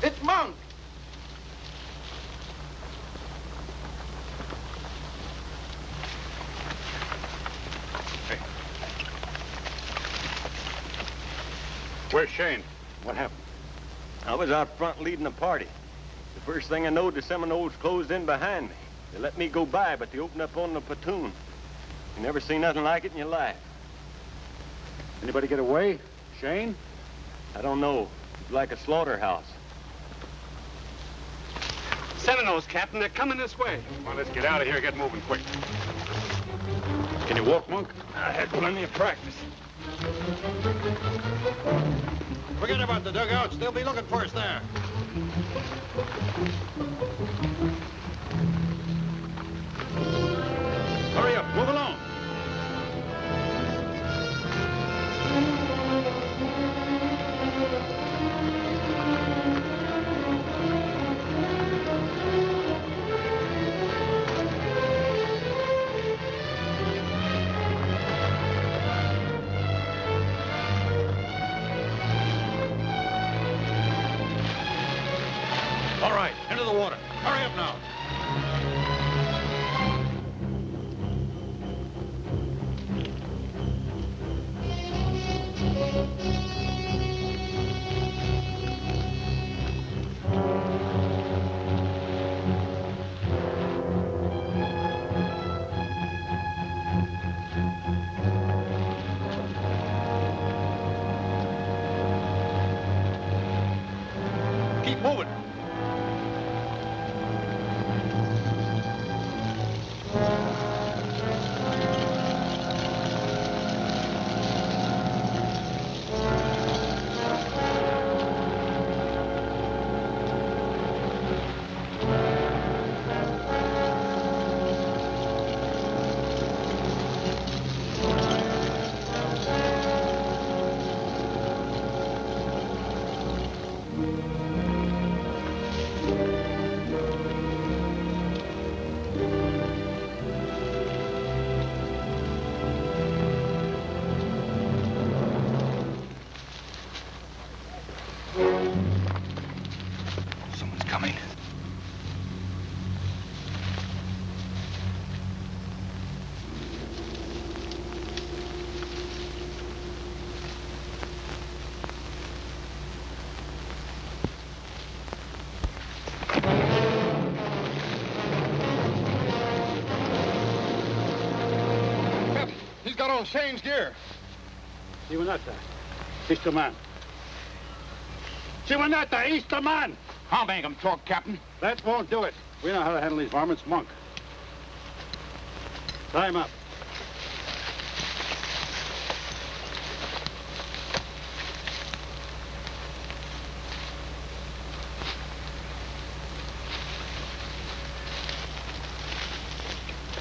It's Monk. Where's Shane? What happened? I was out front leading a party. The first thing I knowed, the Seminoles closed in behind me. They let me go by, but they opened up on the platoon. You never seen nothing like it in your life. Anybody get away? Shane? I don't know. It's like a slaughterhouse. Seminoles, Captain. They're coming this way. Come on, let's get out of here. Get moving quick. Can you walk, Monk? I had plenty of practice. Forget about the dugouts. They'll be looking for us there. Hurry up. Move along. All right, into the water. Hurry up now. Keep moving. got on Shane's gear. Siwanata. Easter man. Siwanata, Easter man! I'll make him talk, Captain. That won't do it. We know how to handle these varmints, Monk. Tie him up.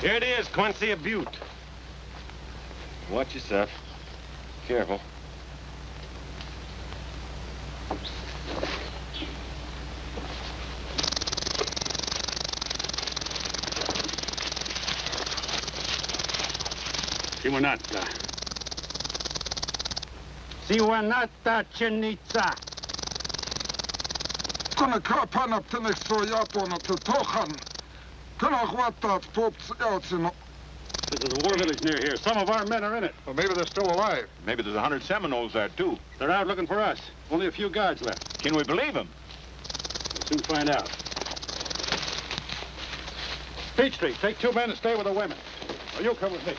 Here it is, Quincy, a butte. Watch yourself. Careful. Siwanata. Siwanata Chinitsa. Kuna kapan up to next so yato na to tochan. Kuna gwata pops out in. This is a war village near here. Some of our men are in it. Well, maybe they're still alive. Maybe there's 100 Seminoles there, too. They're out looking for us. Only a few guards left. Can we believe them? We'll soon find out. Peachtree, take 2 men and stay with the women. Or you come with me.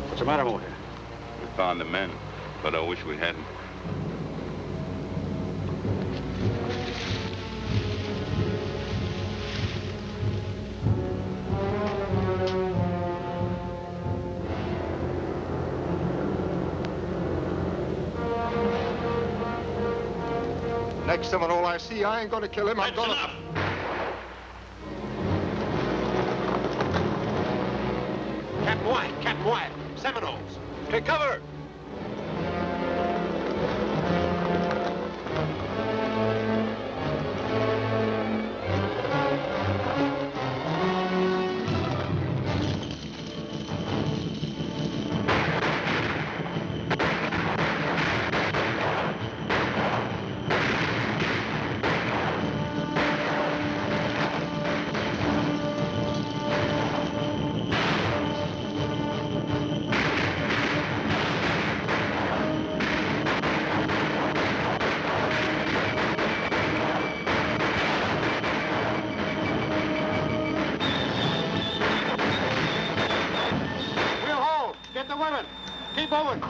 What's the matter over here? We found the men, but I wish we hadn't. Next Seminole I see, I ain't gonna kill him. I'm gonna... Enough. Captain Wyatt. Seminoles. Take cover. Keep moving.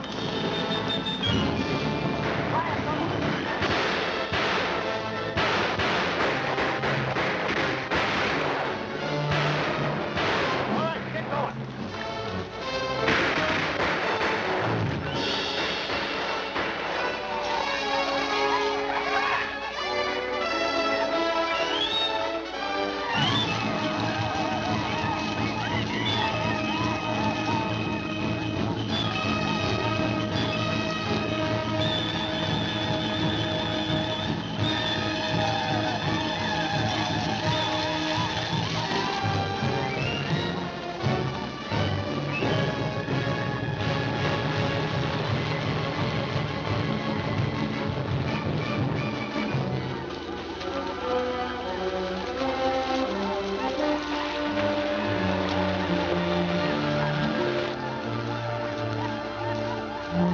Don't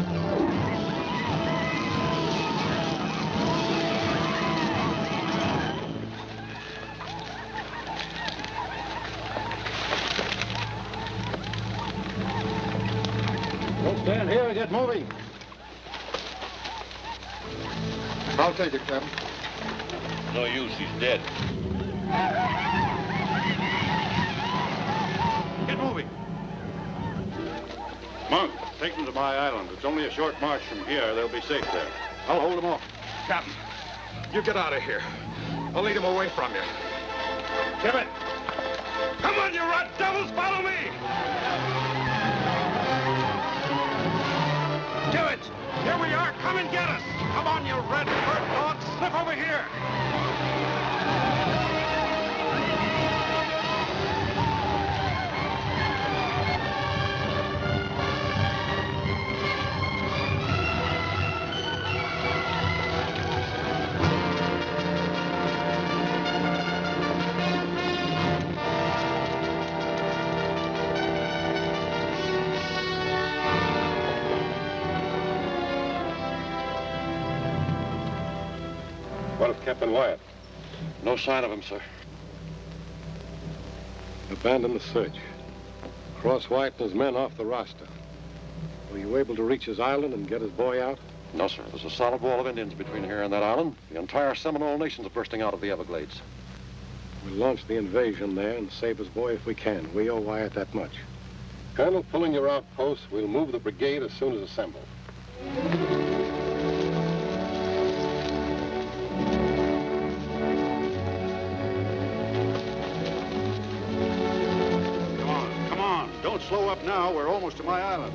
stand here and get moving. I'll take it, Captain. No use, he's dead. Get moving. Monk, take them to my island. It's only a short march from here. They'll be safe there. I'll hold them off. Captain, you get out of here. I'll lead him away from you. Kevin! Come on, you rat devils, follow me! Do it! Here we are, come and get us! Come on, you red bird dogs, slip over here! What of Captain Wyatt? No sign of him, sir. Abandon the search. Cross Wyatt and his men off the roster. Were you able to reach his island and get his boy out? No, sir. There's a solid wall of Indians between here and that island. The entire Seminole Nation's bursting out of the Everglades. We'll launch the invasion there and save his boy if we can. We owe Wyatt that much. Colonel, pulling your outposts, we'll move the brigade as soon as assembled. Come on. Don't slow up now. We're almost to my island.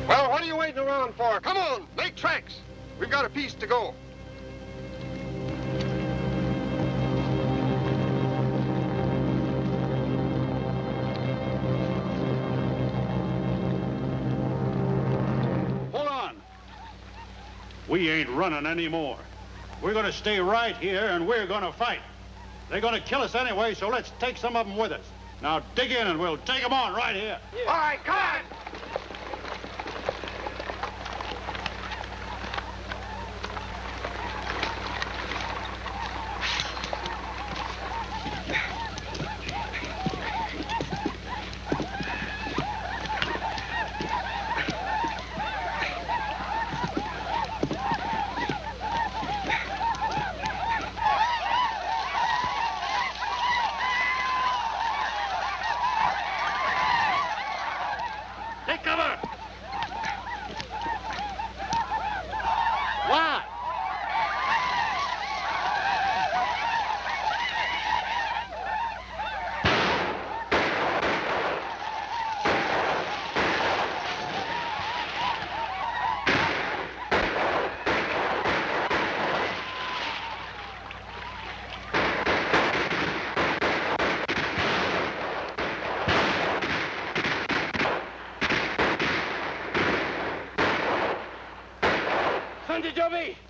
Well, what are you waiting around for? Come on, make tracks. We've got a piece to go. Hold on. We ain't running anymore. We're going to stay right here, and we're going to fight. They're going to kill us anyway, so let's take some of them with us. Now, dig in, and we'll take them on right here. Yeah. All right, come on.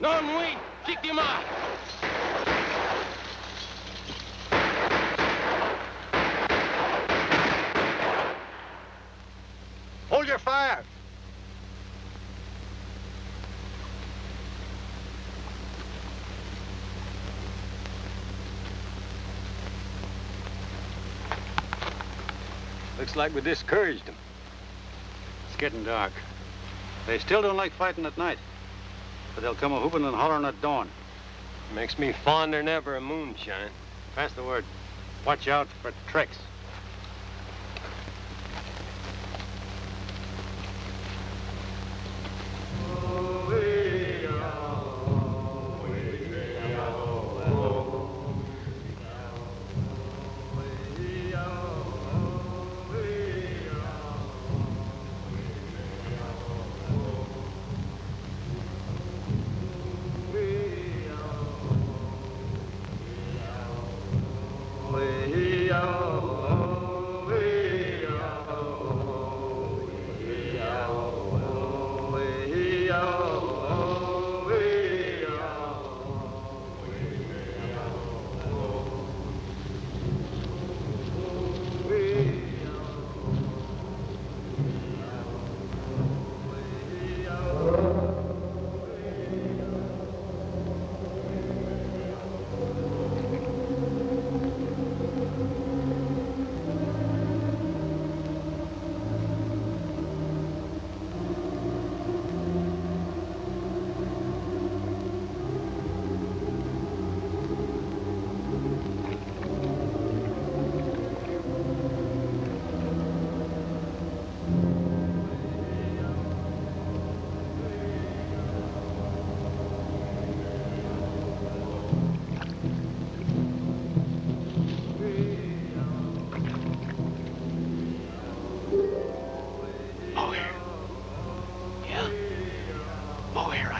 Non muy, Chikima! Hold your fire! Looks like we discouraged them. It's getting dark. They still don't like fighting at night. But they'll come a-whooping and hollering at dawn. Makes me fonder than ever of moonshine. Pass the word. Watch out for tricks.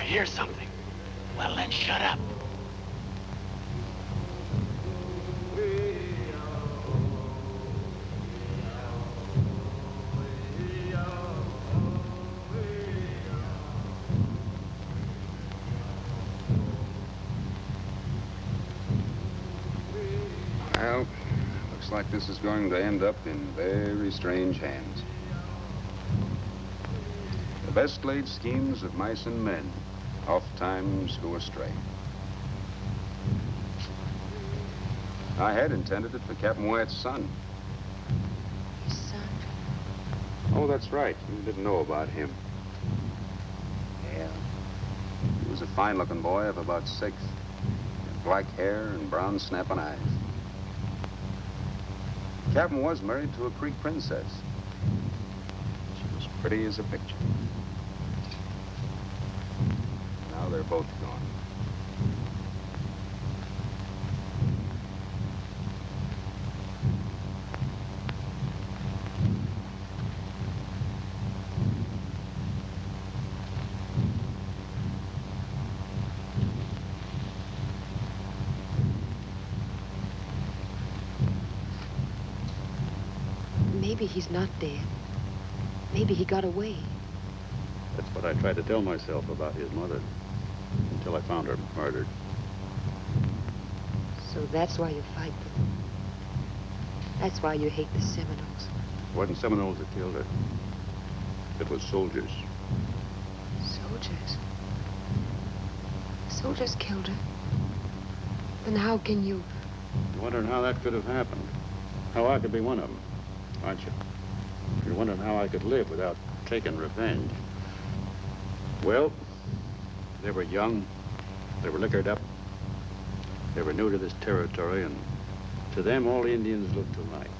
I hear something. Well, then shut up. Well, looks like this is going to end up in very strange hands. The best laid schemes of mice and men oftentimes go astray. I had intended it for Captain Wyatt's son. His son? Oh, that's right. You didn't know about him. Yeah. He was a fine-looking boy of about 6. Had black hair and brown snapping eyes. Captain was married to a Creek princess. She was pretty as a picture. Now they're both gone. Maybe he's not dead. Maybe he got away. That's what I tried to tell myself about his mother until I found her murdered. So that's why you fight them. That's why you hate the Seminoles. It wasn't Seminoles that killed her. It was soldiers. Soldiers? Soldiers killed her. Then how can you... You're wondering how that could have happened. How I could be one of them, aren't you? You're wondering how I could live without taking revenge. Well, they were young. They were liquored up. They were new to this territory, and to them, all Indians looked alike.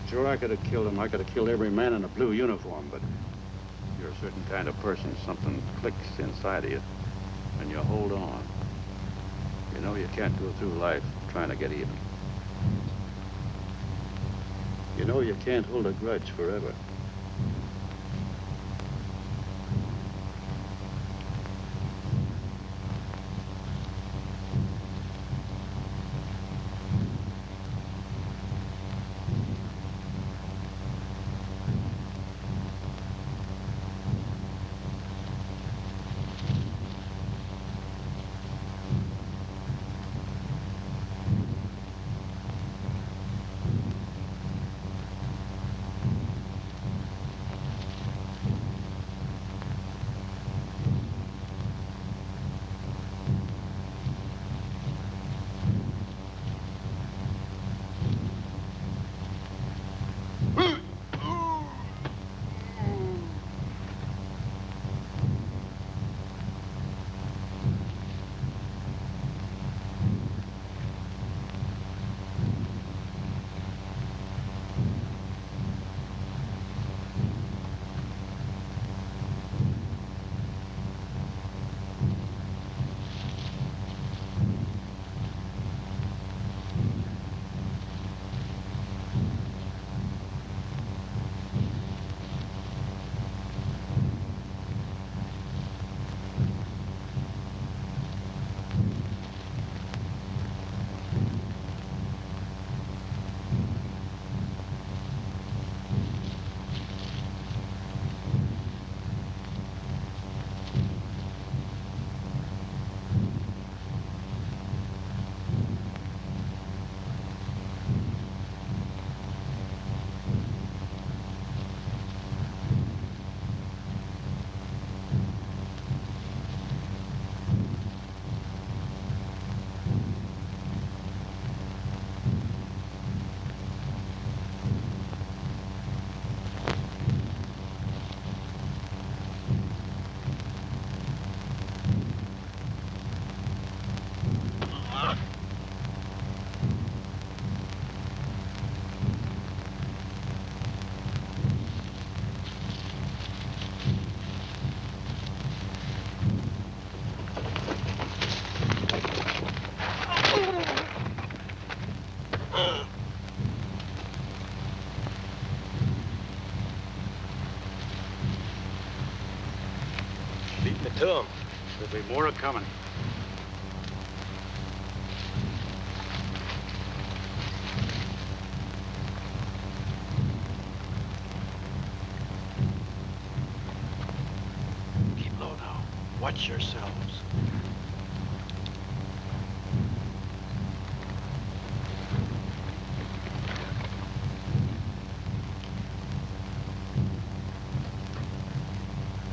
Sure, I could have killed them. I could have killed every man in a blue uniform, but you're a certain kind of person. Something clicks inside of you, and you hold on. You know you can't go through life trying to get even. You know you can't hold a grudge forever. There'll be more a coming. Keep low now. Watch yourselves.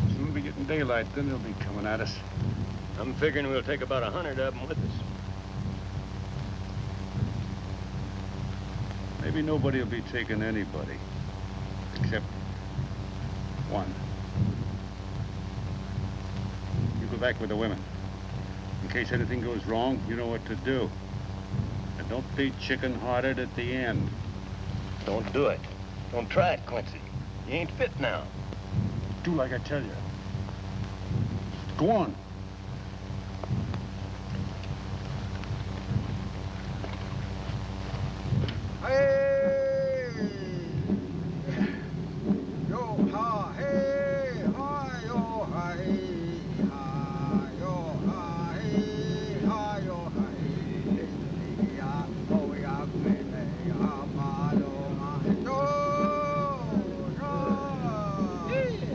Soon we'll be getting daylight, then they'll be coming at us. I'm figuring we'll take about 100 of them with us. Maybe nobody will be taking anybody, except one. You go back with the women. In case anything goes wrong, you know what to do. And don't be chicken-hearted at the end. Don't do it. Don't try it, Quincy. You ain't fit now. Do like I tell you. Go on. Hey! Yo ha hey ha yo ha hey ha yo ha hey ha yo ha hey ya ho ya me me ya ma lo ma no no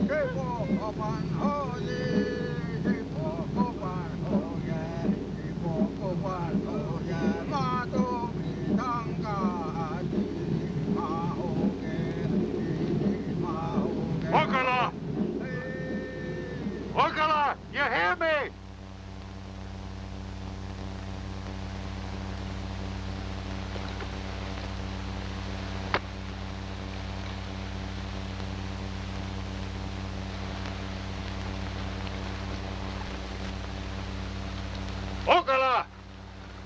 ke po ko pan ho ye ke po ko pan ho ye ke po ko pan ho ye ma to mi tang ka Okala! Okala! You hear me? Okala!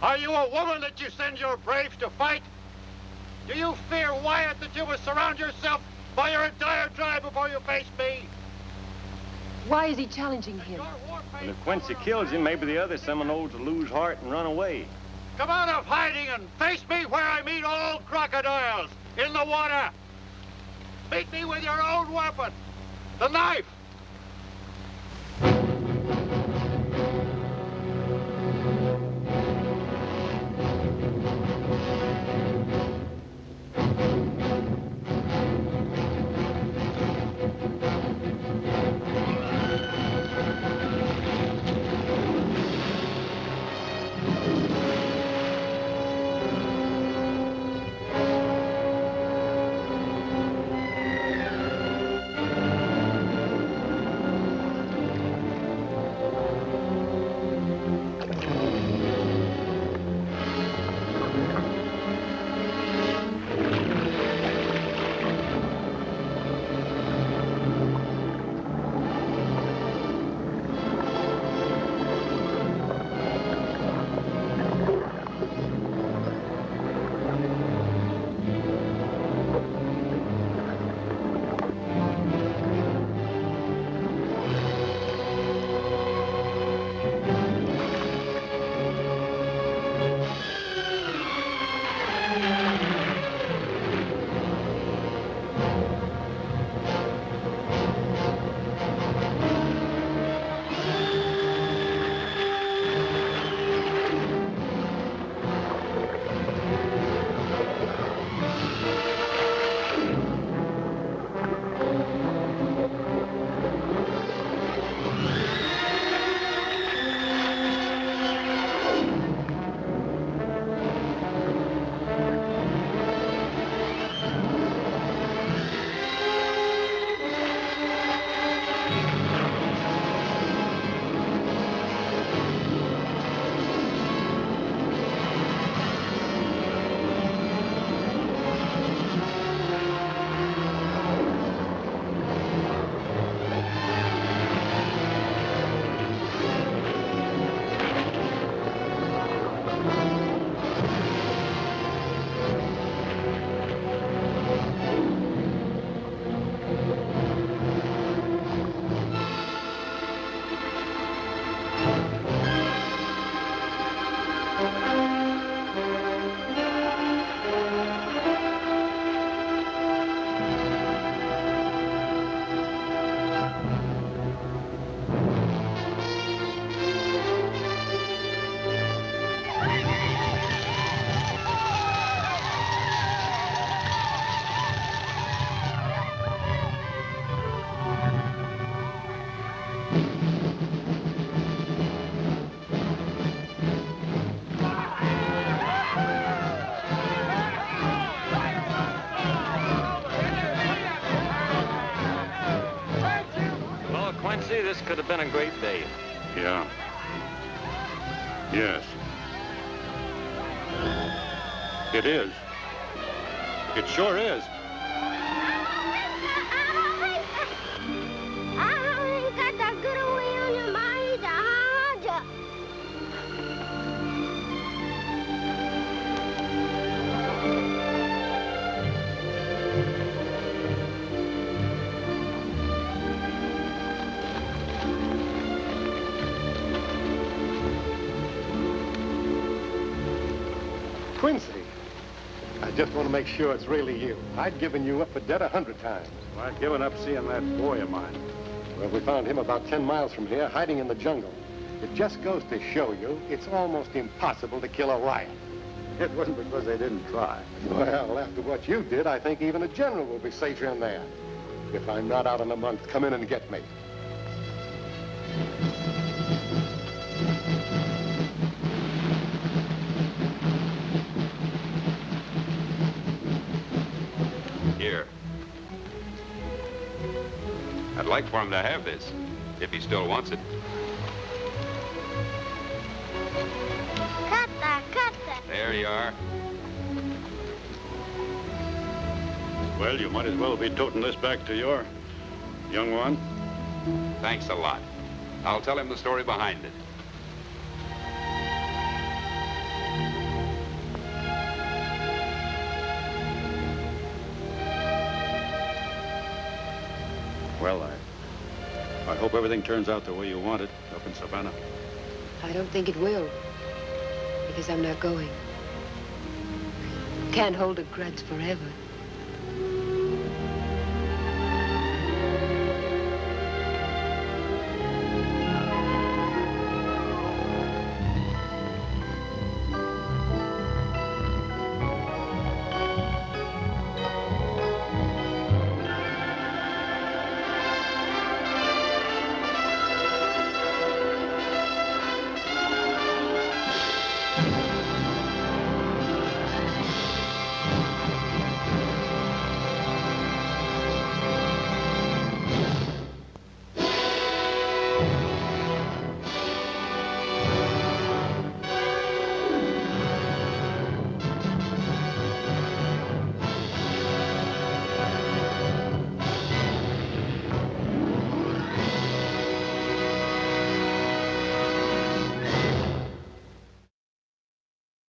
Are you a woman that you send your braves to fight? Do you fear, Wyatt, that you will surround yourself by your entire tribe before you face me? Why is he challenging him? And if Quincy kills him, maybe the other Seminoles will lose heart and run away. Come out of hiding and face me where I meet all crocodiles, in the water. Meet me with your own weapon, the knife. could have been a great day. Yeah. Yes. It is. It sure is. Quincy, I just want to make sure it's really you. I'd given you up for dead 100 times. Well, I've given up seeing that boy of mine. Well, we found him about 10 miles from here, hiding in the jungle. It just goes to show you it's almost impossible to kill a riot. It wasn't because they didn't try. Well, after what you did, I think even a general will be safer in there. If I'm not out in a month, come in and get me. Here. I'd like for him to have this, if he still wants it. There you are. Well, you might as well be toting this back to your young one. Thanks a lot. I'll tell him the story behind it. Well, I hope everything turns out the way you want it up in Savannah. I don't think it will, because I'm not going. Can't hold a grudge forever.